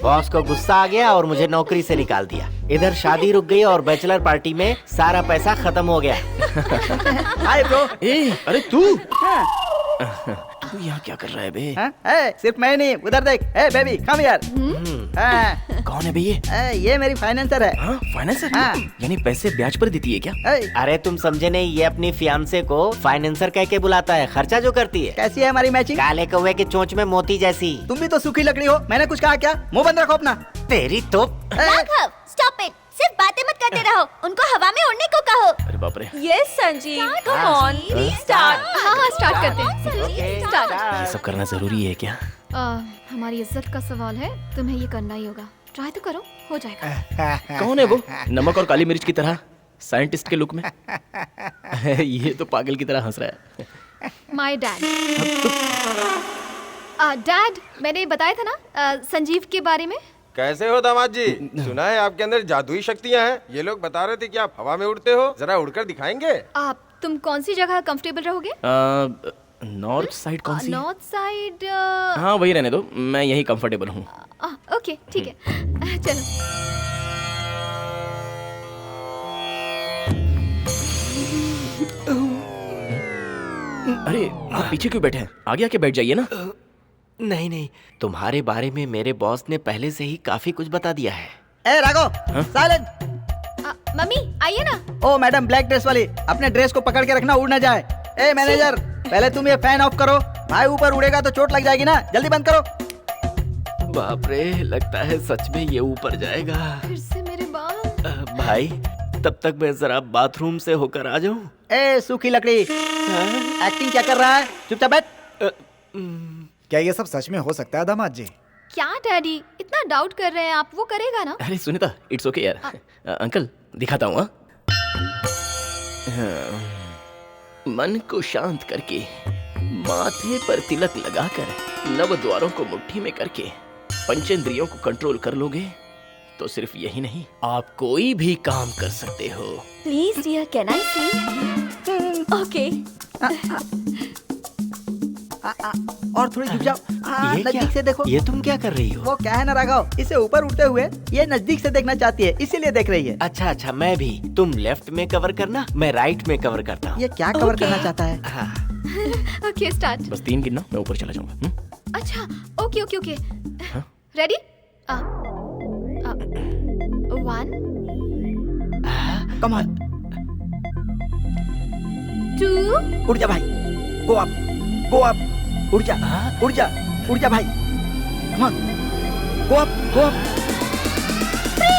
बॉस को गुस्सा आ गया और मुझे नौकरी से निकाल दिया। इधर शादी रुक गई और बैचलर पार्टी में सारा पैसा खत्म हो गया। Hi bro. अरे तू तू यहाँ क्या कर रहा है बे? सिर्फ मैं नहीं, उधर देख। Baby come here. कौन है बे ये? ये मेरी फाइनेंसर है। हाँ, फाइनेंसर? यानी पैसे ब्याज पर देती है क्या? अरे तुम समझे नहीं, ये अपनी फियांसे को फाइनेंसर कह के बुलाता है, खर्चा जो करती है। कैसी है हमारी मैचिंग? काले कौवे के चोंच में मोती जैसी। तुम भी तो सूखी लकड़ी हो। मैंने कुछ कहा क्या? मुंह बंद रखो अपना। तेरी तो। Raghav, stop it. सिर्फ बातें मत करते रहो, उनको हवा में उड़ने को कहो। अरे बाप रे। Yes Sanjeev, come on, please start. हाँ, स्टार्ट करते हैं। स्टार्ट। ये सब करना जरूरी है क्या? हमारी इज्जत का सवाल है, तुम्हें ये करना ही होगा। ट्राई तो करो, हो जाएगा। कौन है वो? नमक और काली मिर्च की तरह साइंटिस्ट के लुक में। ये तो पागल की तरह हंस रहा है। My dad. डैड, मैंने बताया था ना संजीव के बारे में। कैसे हो दामाद जी? सुना है आपके अंदर जादुई शक्तियाँ हैं। ये लोग बता रहे थे कि आप हवा में उड़ते हो, जरा उड़कर दिखाएंगे? तुम कौन सी जगह कंफर्टेबल रहोगे? नॉर्थ साइड कौन सी? North side. हाँ, वही रहने दो, मैं यही कंफर्टेबल हूँ। ओके, ठीक है, चलो। अरे आप पीछे क्यों बैठे हैं? आगे आके बैठ जाइए ना। नहीं नहीं, तुम्हारे बारे में मेरे बॉस ने पहले से ही काफी कुछ बता दिया है। ए राघव, साइलेंट। मम्मी आइए ना। ओ मैडम ब्लैक ड्रेस वाली, अपने ड्रेस को पकड़ के रखना, उड़ ना जाए। ए मैनेजर, पहले तुम ये फैन ऑफ करो। भाई ऊपर उड़ेगा तो चोट लग जाएगी ना, जल्दी बंद करो। बाप रे, लगता है सच में ये ऊपर जाएगा। फिर से मेरे बाल। भाई तब तक मैं जरा बाथरूम से होकर आ जाऊं। ए सूखी लकड़ी, एक्टिंग क्या कर रहा है? चुपचाप बैठ। क्या ये सब सच में हो सकता है दामाद जी? क्या डैडी, इतना डाउट कर रहे हैं आप? वो करेगा ना? अरे सुनीता, इट्स ओके यार। अंकल दिखाता हूँ। मन को शांत करके, माथे पर तिलक लगाकर, नव द्वारों को मुट्ठी में करके पंचेंद्रियों को कंट्रोल कर लोगे तो सिर्फ यही नहीं, आप कोई भी काम कर सकते हो। Please dear, can I see? Okay. और थोड़ी झुक जाओ। ये नजदीक क्या? से देखो। ये तुम क्या कर रही हो? वो क्या है ना राघव, इसे ऊपर उड़ते हुए ये नजदीक से देखना चाहती है, इसीलिए देख रही है। अच्छा अच्छा, मैं भी। तुम लेफ्ट में कवर करना, मैं राइट में कवर करता हूँ। ये क्या कवर करना चाहता है? Okay, start. बस 3 गिनना, मैं ऊपर चला जाऊंगा। अच्छा, okay okay okay. Ready? 1 come on 2 उड़ जा भाई, गो अप, उड़ जा भाई, कम ऑन, गो अप 3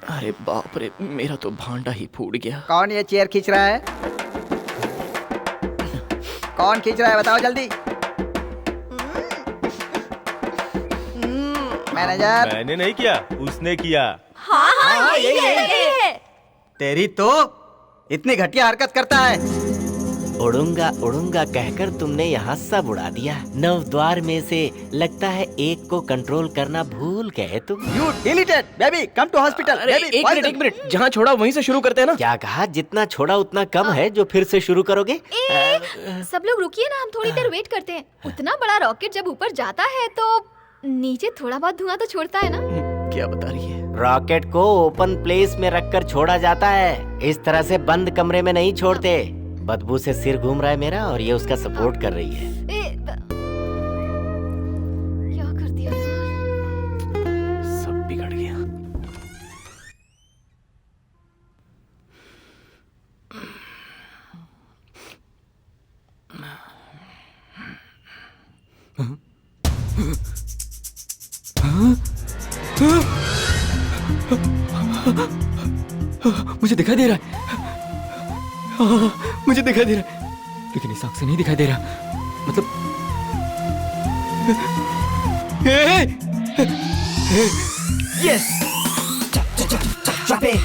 अरे बाप रे, मेरा तो भांडा ही फूट गया। कौन ये चेयर खींच रहा है? कौन खींच रहा है बताओ जल्दी। मैनेजर। मैंने नहीं किया, उसने किया। हाँ, यही है। तेरी तो इतनी घटिया हरकत करता है। उड़ूंगा कहकर तुमने यहाँ सब उड़ा दिया। 9 द्वार में से लगता है एक को कंट्रोल करना भूल गए तुम। You deleted, baby, come to hospital. अरे एक मिनट, जहाँ छोड़ा वहीं से शुरू करते हैं ना। क्या कहा? जितना छोड़ा उतना कम है जो फिर से शुरू करोगे? सब लोग रुकिए ना, हम थोड़ी देर वेट करते हैं। उतना बड़ा रॉकेट जब ऊपर जाता है तो नीचे थोड़ा बहुत धुआं तो छोड़ता है ना। क्या बता रही है? रॉकेट को ओपन प्लेस में रखकर छोड़ा जाता है, इस तरह से बंद कमरे में नहीं छोड़ते। बदबू से सिर घूम रहा है मेरा और ये उसका सपोर्ट कर रही है। क्या कर दिया यार? सब बिगड़ गया। मुझे दिखाई दे रहा है, मुझे दिखाई दे रहा है, लेकिन इस आंख से नहीं दिखाई दे रहा। मतलब Yes. Drop it.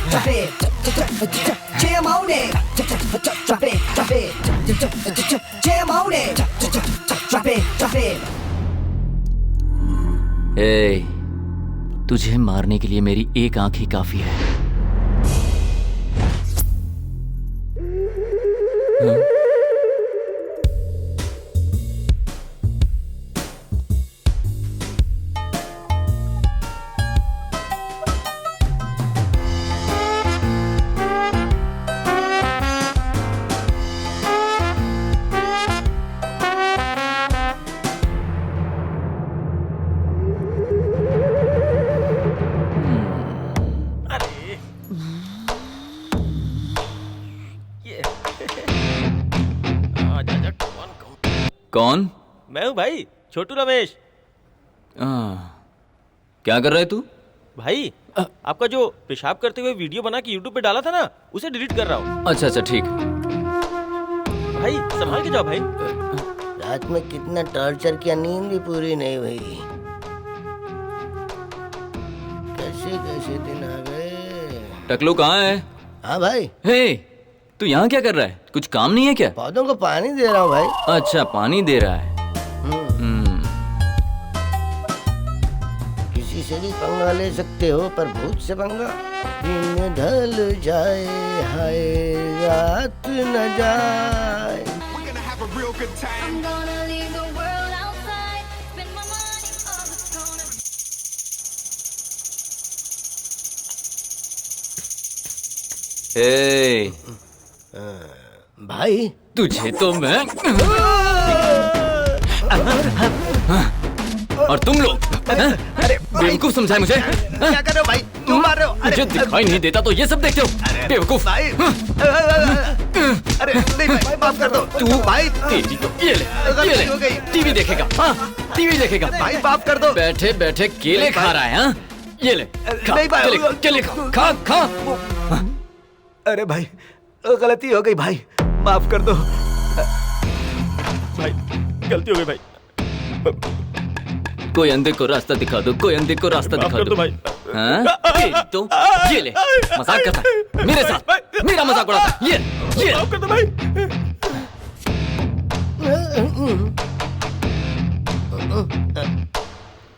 Jam on it. Drop it. Jam on it. Drop it. ए, तुझे मारने के लिए मेरी एक आंख ही काफी है। कौन? मैं हूँ भाई, छोटू रमेश। क्या कर रहा है तू? भाई आपका जो पेशाब करते हुए वीडियो बना के यूट्यूब पे डाला था ना, उसे डिलीट कर रहा हूँ। अच्छा ठीक। भाई संभाल के जाओ भाई। रात में कितना टॉर्चर किया, नींद भी पूरी नहीं हुई। कैसे दिन आ गए। टकलू कहाँ है? हाँ भाई। हे, तू यहाँ क्या कर रहा है? कुछ काम नहीं है क्या? पौधों को पानी दे रहा हूँ भाई। अच्छा, पानी दे रहा है। किसी से भी पंगा ले सकते हो, पर भूत से पंगा। दिन ढल जाए, हाय रात न जाए। ए, भाई तुझे तो मैं और तुम लोग बेवकूफ समझाए मुझे? क्या कर रहे हो भाई? तुम मार रहे हो? मुझे दिखाई नहीं देता तो ये सब देखते हो? बेवकूफ। अरे नहीं भाई, माफ कर दो। तू भाई, तेरी तो ये ले टीवी देखेगा। हाँ, टीवी देखेगा। भाई माफ कर दो। बैठे बैठे केले खा रहा है। हाँ, ये ले केले खा खा। अरे भाई, गलती हो गई भाई, माफ कर दो भाई। गलती हो गई भाई। कोई अंधे को रास्ता दिखा दो, कोई अंधे को रास्ता दिखा दो भाई। हाँ? तो ये ले, मजाक करता है मेरे साथ, मेरा मजाक उड़ाता है। ये माफ कर दो भाई।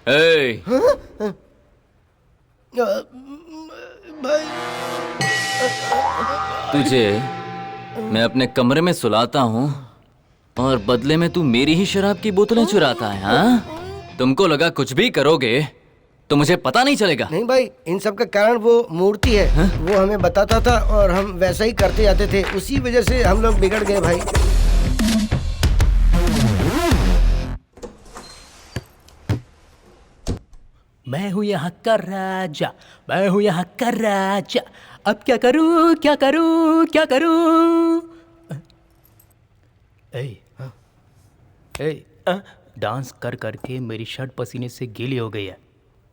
ए, तुझे मैं अपने कमरे में सुलाता हूँ और बदले में तू मेरी ही शराब की बोतलें चुराता है। हाँ? तुमको लगा कुछ भी करोगे तो मुझे पता नहीं चलेगा? नहीं भाई, इन सब का कारण वो मूर्ति है। वो हमें बताता था और हम वैसा ही करते जाते थे, उसी वजह से हम लोग बिगड़ गए भाई। मैं हूँ यहाँ का राजा, मैं हूँ यहाँ का राजा। अब क्या करूँ, क्या करूँ, क्या करूँ? डांस कर करके मेरी शर्ट पसीने से गीली हो गई है।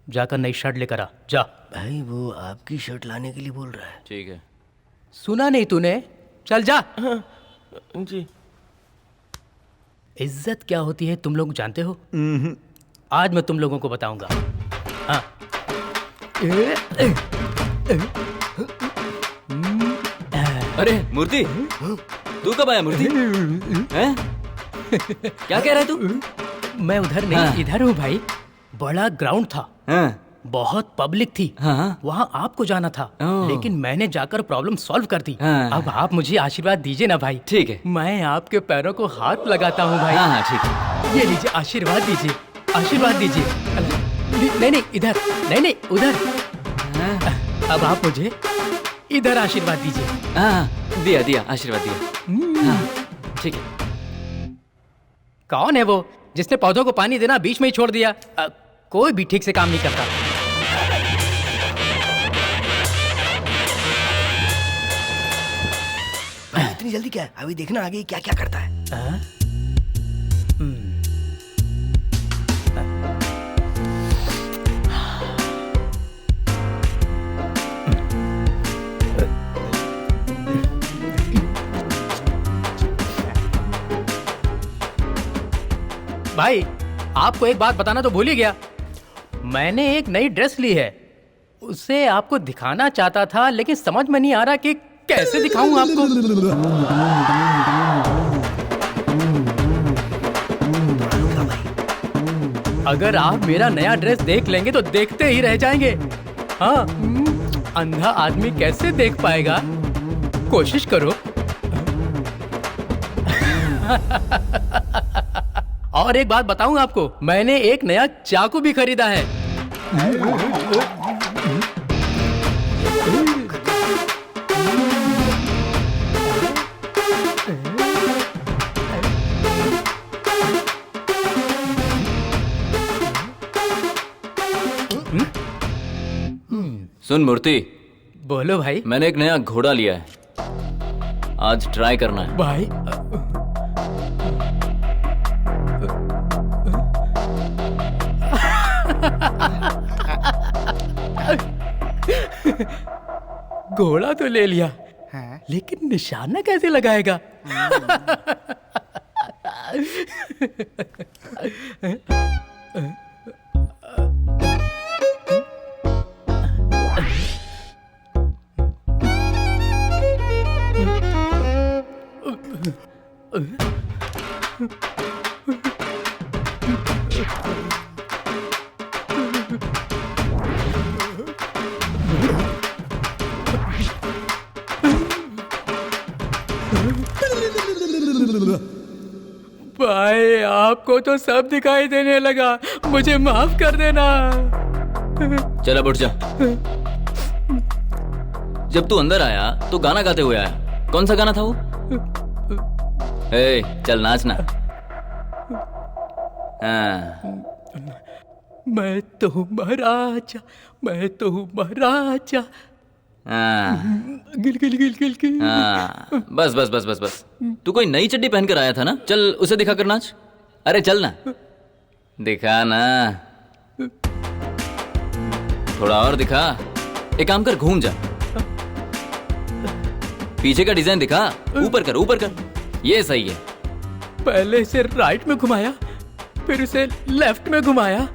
जाकर नई शर्ट लेकर आ जा। भाई वो आपकी शर्ट लाने के लिए बोल रहा है। ठीक है। सुना नहीं तूने? चल जा। जी। इज्जत क्या होती है तुम लोग जानते हो? आज मैं तुम लोगों को बताऊंगा। हाँ। अरे मूर्ति, तू कब आया मूर्ति? हैं? क्या कह रहा है तू? मैं उधर नहीं, हाँ। इधर हूँ भाई। बड़ा ग्राउंड था। हाँ। बहुत पब्लिक थी। हाँ। वहाँ आपको जाना था, लेकिन मैंने जाकर प्रॉब्लम सॉल्व कर दी। हाँ। अब आप मुझे आशीर्वाद दीजिए ना भाई। ठीक है। मैं आपके पैरों को हाथ लगाता हूँ भाई। हाँ, ठीक है। ये लीजिए, आशीर्वाद दीजिए, आशीर्वाद दीजिए। नहीं नहीं, इधर नहीं, नहीं उधर। अब आप मुझे इधर आशीर्वाद दीजिए। हाँ, दिया दिया, आशीर्वाद दिया। हाँ, ठीक है। कौन है वो जिसने पौधों को पानी देना बीच में ही छोड़ दिया? कोई भी ठीक से काम नहीं करता। इतनी जल्दी क्या है? अभी देखना आगे क्या क्या करता है। भाई आपको एक बात बताना तो भूल ही गया। मैंने एक नई ड्रेस ली है, उसे आपको दिखाना चाहता था, लेकिन समझ में नहीं आ रहा कि कैसे दिखाऊं आपको। अगर आप मेरा नया ड्रेस देख लेंगे तो देखते ही रह जाएंगे। हाँ, अंधा आदमी कैसे देख पाएगा? कोशिश करो। और एक बात बताऊं आपको, मैंने एक नया चाकू भी खरीदा है। सुन मूर्ति, बोलो भाई। मैंने एक नया घोड़ा लिया है, आज ट्राई करना है। भाई घोड़ा तो ले लिया, लेकिन निशाना कैसे लगाएगा? भाई आपको तो सब दिखाई देने लगा, मुझे माफ कर देना। चल अब उठ जा। जब तू अंदर आया तो गाना गाते हुए आया, कौन सा गाना था वो? चल नाचना। हाँ। मैं तो हूँ महाराजा, मैं तो हूँ महाराजा। हाँ। गिल गिल गिल गिल गिल। हाँ, बस बस बस बस बस। तू कोई नई चड्डी पहन कर आया था ना? चल उसे दिखा कर नाच। अरे चल ना, दिखा ना, थोड़ा और दिखा। एक काम कर, घूम जा, पीछे का डिजाइन दिखा, ऊपर कर, ऊपर कर। ये सही है। पहले इसे राइट में घुमाया, फिर इसे लेफ्ट में घुमाया,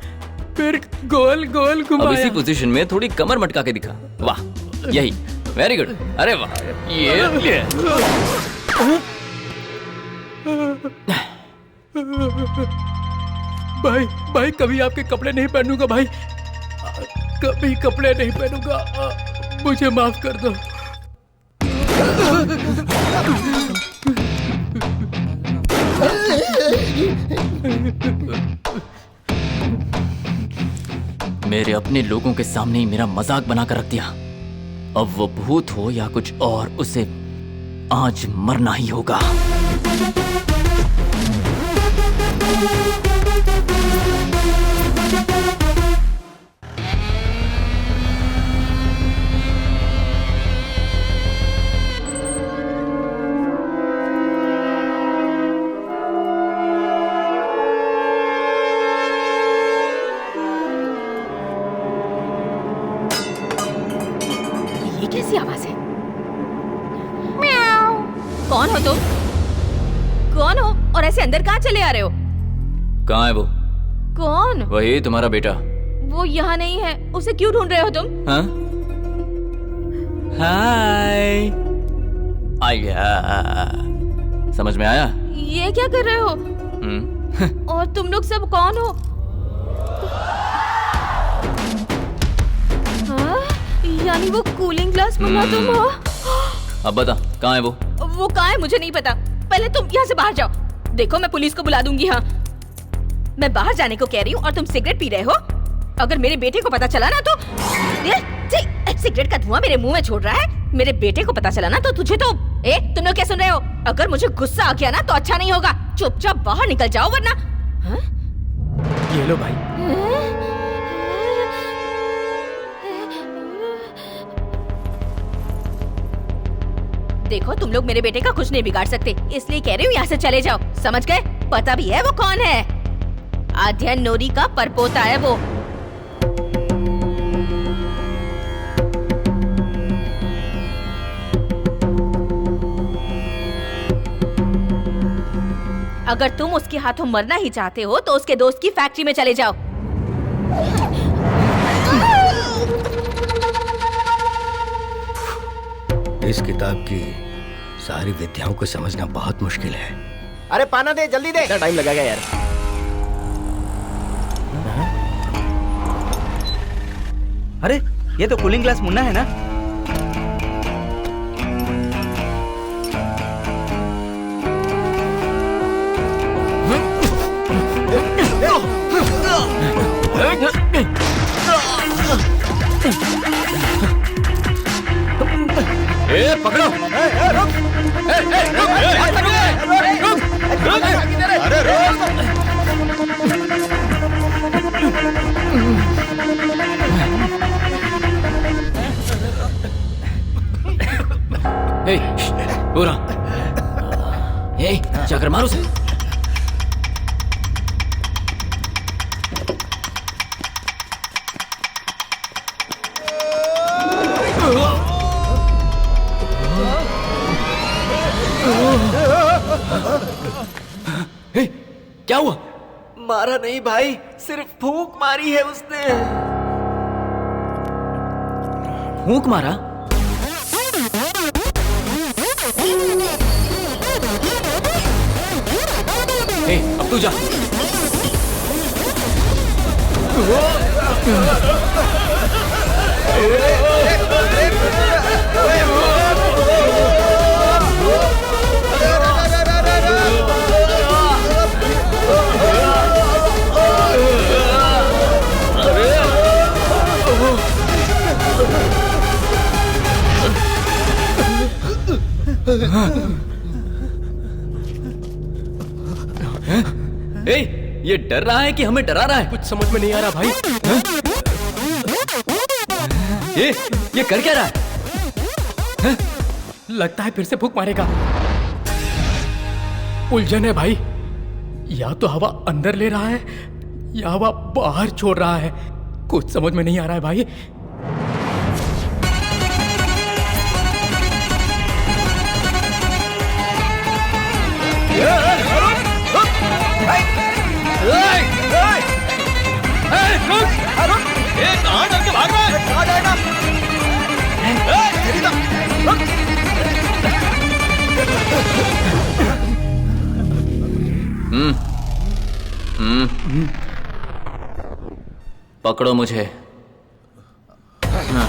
फिर गोल गोल घुमाया। अब इसी पोजीशन में थोड़ी कमर मटका के दिखा। वाह, यही, वेरी गुड। अरे वाह, ये भाई भाई कभी आपके कपड़े नहीं पहनूंगा भाई, कभी कपड़े नहीं पहनूंगा, मुझे माफ कर दो। मेरे अपने लोगों के सामने ही मेरा मजाक बनाकर रख दिया। अब वो भूत हो या कुछ और, उसे आज मरना ही होगा। ये कैसी आवाज है? कौन हो तुम? कौन हो और ऐसे अंदर कहाँ चले आ रहे हो? कहाँ है वो? कौन? वही तुम्हारा बेटा। वो यहाँ नहीं है, उसे क्यों ढूंढ रहे हो तुम? हाँ? हाय। आया। समझ में आया? ये क्या कर रहे हो? और तुम लोग सब कौन हो? हाँ? यानी वो कूलिंग ग्लास मुन्ना तुम हो? अब बता कहाँ है वो? वो कहाँ है मुझे नहीं पता। पहले तुम यहाँ से बाहर जाओ। देखो मैं पुलिस को बुला दूंगी। हाँ, मैं बाहर जाने को कह रही हूँ और तुम सिगरेट पी रहे हो। अगर मेरे बेटे को पता चला ना तो सिगरेट का धुआं मेरे मुंह में छोड़ रहा है। मेरे बेटे को पता चला ना तो तुझे तो तुम लोग क्या सुन रहे हो? अगर मुझे गुस्सा आ गया ना तो अच्छा नहीं होगा। चुपचाप बाहर निकल जाओ वरना। हाँ? ये लो भाई। देखो तुम लोग मेरे बेटे का कुछ नहीं बिगाड़ सकते, इसलिए कह रही हूँ यहाँ से चले जाओ। समझ गए? पता भी है वो कौन है। आद्या नोरी का परपोता है वो। अगर तुम उसके हाथों मरना ही चाहते हो तो उसके दोस्त की फैक्ट्री में चले जाओ। इस किताब की सारी विद्याओं को समझना बहुत मुश्किल है। अरे पाना दे, जल्दी दे। क्या टाइम लगेगा यार? अरे ये तो कूलिंग ग्लास मुन्ना है ना? पकड़ो। पूरा जाकर मारो से। क्या हुआ? मारा नहीं भाई, सिर्फ फूंक मारी है उसने। फूंक मारा? अब तू जा। ये डर रहा है कि हमें डरा रहा है? कुछ समझ में नहीं आ रहा भाई। ये कर क्या रहा है? लगता है फिर से फूंक मारेगा। उलझन है भाई, या तो हवा अंदर ले रहा है या हवा बाहर छोड़ रहा है। कुछ समझ में नहीं आ रहा है भाई। कहाँ डर के भाग रहा है? कहाँ जाएगा? पकड़ो मुझे। हाँ।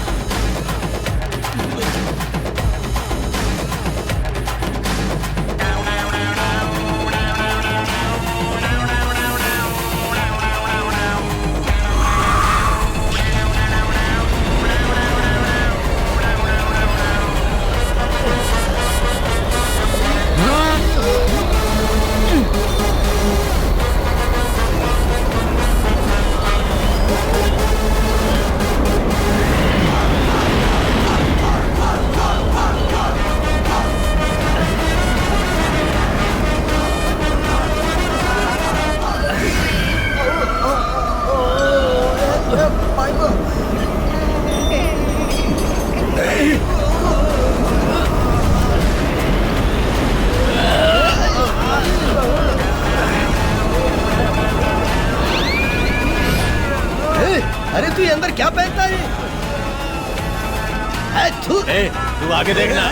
तू आगे देखना।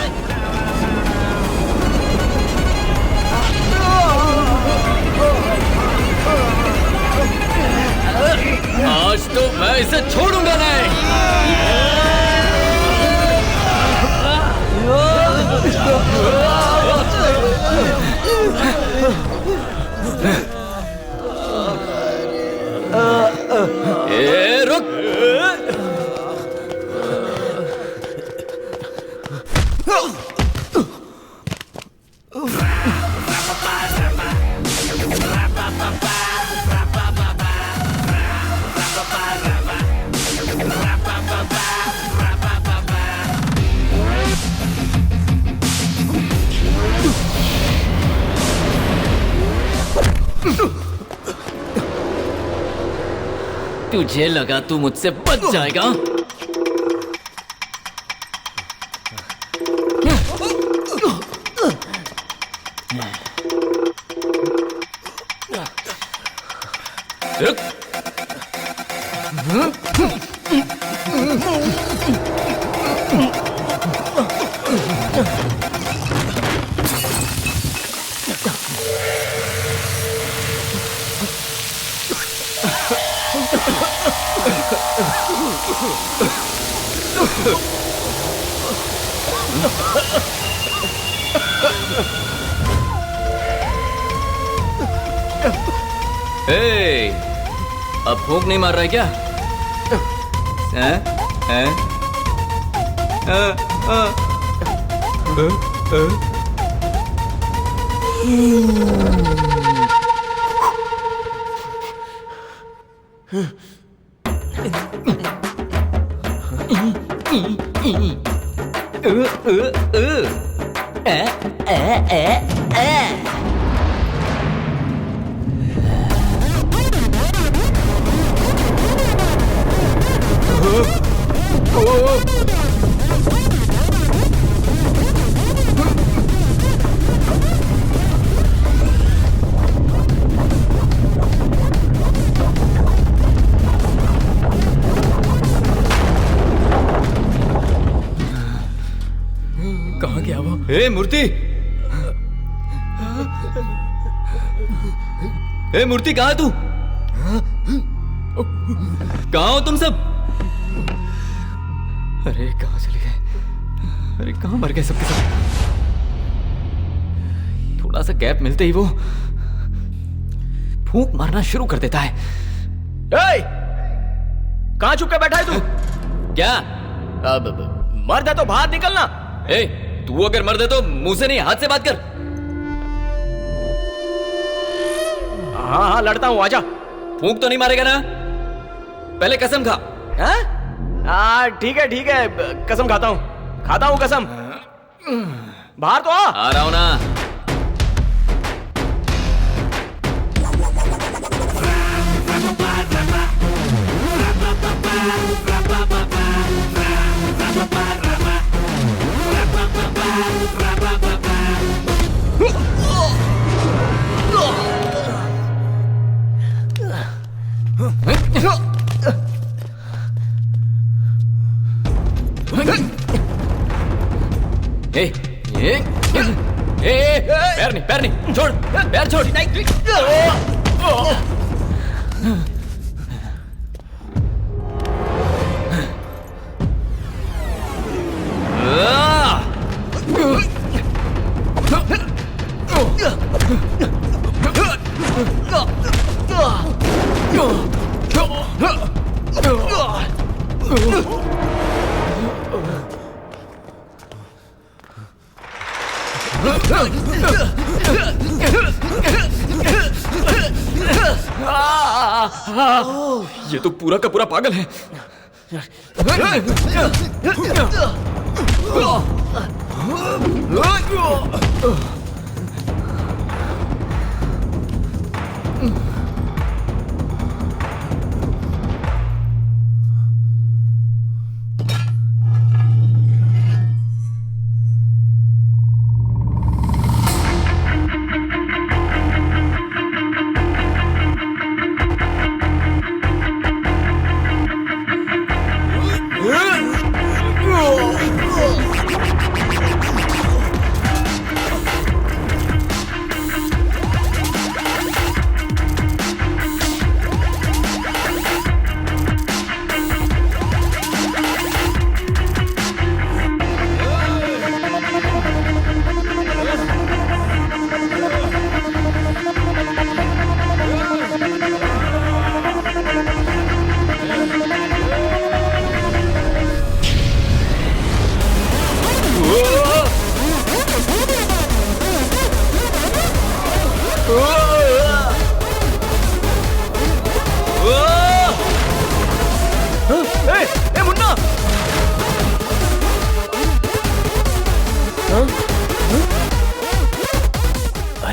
आज तो मैं इसे छोड़ूंगा नहीं। रुक। तुझे लगा तू मुझसे बच जाएगा? अब फूंक नहीं मार रहा है क्या? कहाँ गया वो? मूर्ति! मूर्ति कहाँ है तू? कहाँ हो तुम सब? अरे कहाँ चले गए? अरे कहाँ मर गए सबके सब? थोड़ा सा गैप मिलते ही वो फूंक मारना शुरू कर देता है। कहाँ चुप के बैठा है तू? क्या? अब मर्द है तो बाहर निकलना। तू अगर मर्द है तो मुंह से नहीं हाथ से बात कर। हाँ लड़ता हूँ, आजा। फूंक तो नहीं मारेगा ना? पहले कसम खा। ठीक है कसम खाता हूँ कसम। बाहर तो आ रहा हूं ना। पैर नहीं छोड़, पैर छोड़। ये तो पूरा का पूरा पागल है।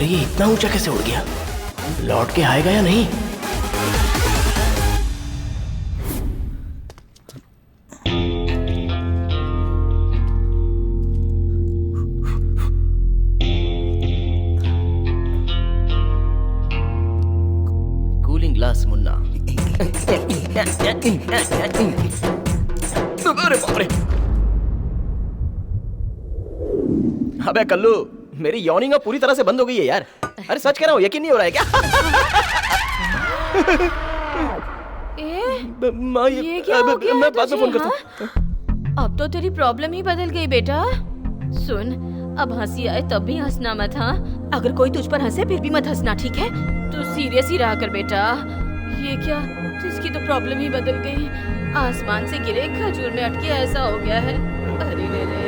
अरे ये इतना ऊंचा कैसे उड़ गया? लौट के आएगा या नहीं? Cooling glass Munna. अरे बाप रे! अबे कल्लू, मेरी यॉर्निंग अब पूरी तरह से बंद हो गई है यार। अरे सच कह रहा हूँ, यकीन नहीं हो रहा है क्या? ये क्या हो गया मैं बाद में फोन करता हूँ। अब तो तेरी प्रॉब्लम ही बदल गई बेटा। सुन, अब हंसी आए तब भी हंसना मत, हाँ? अगर कोई तुझ पर हंसे फिर भी मत हंसना, ठीक है? तू सीरियस ही रहा कर बेटा। ये क्या, जिसकी तो प्रॉब्लम ही बदल गई। आसमान से गिरे खजूर में अटके ऐसा हो गया है। अरे रे रे।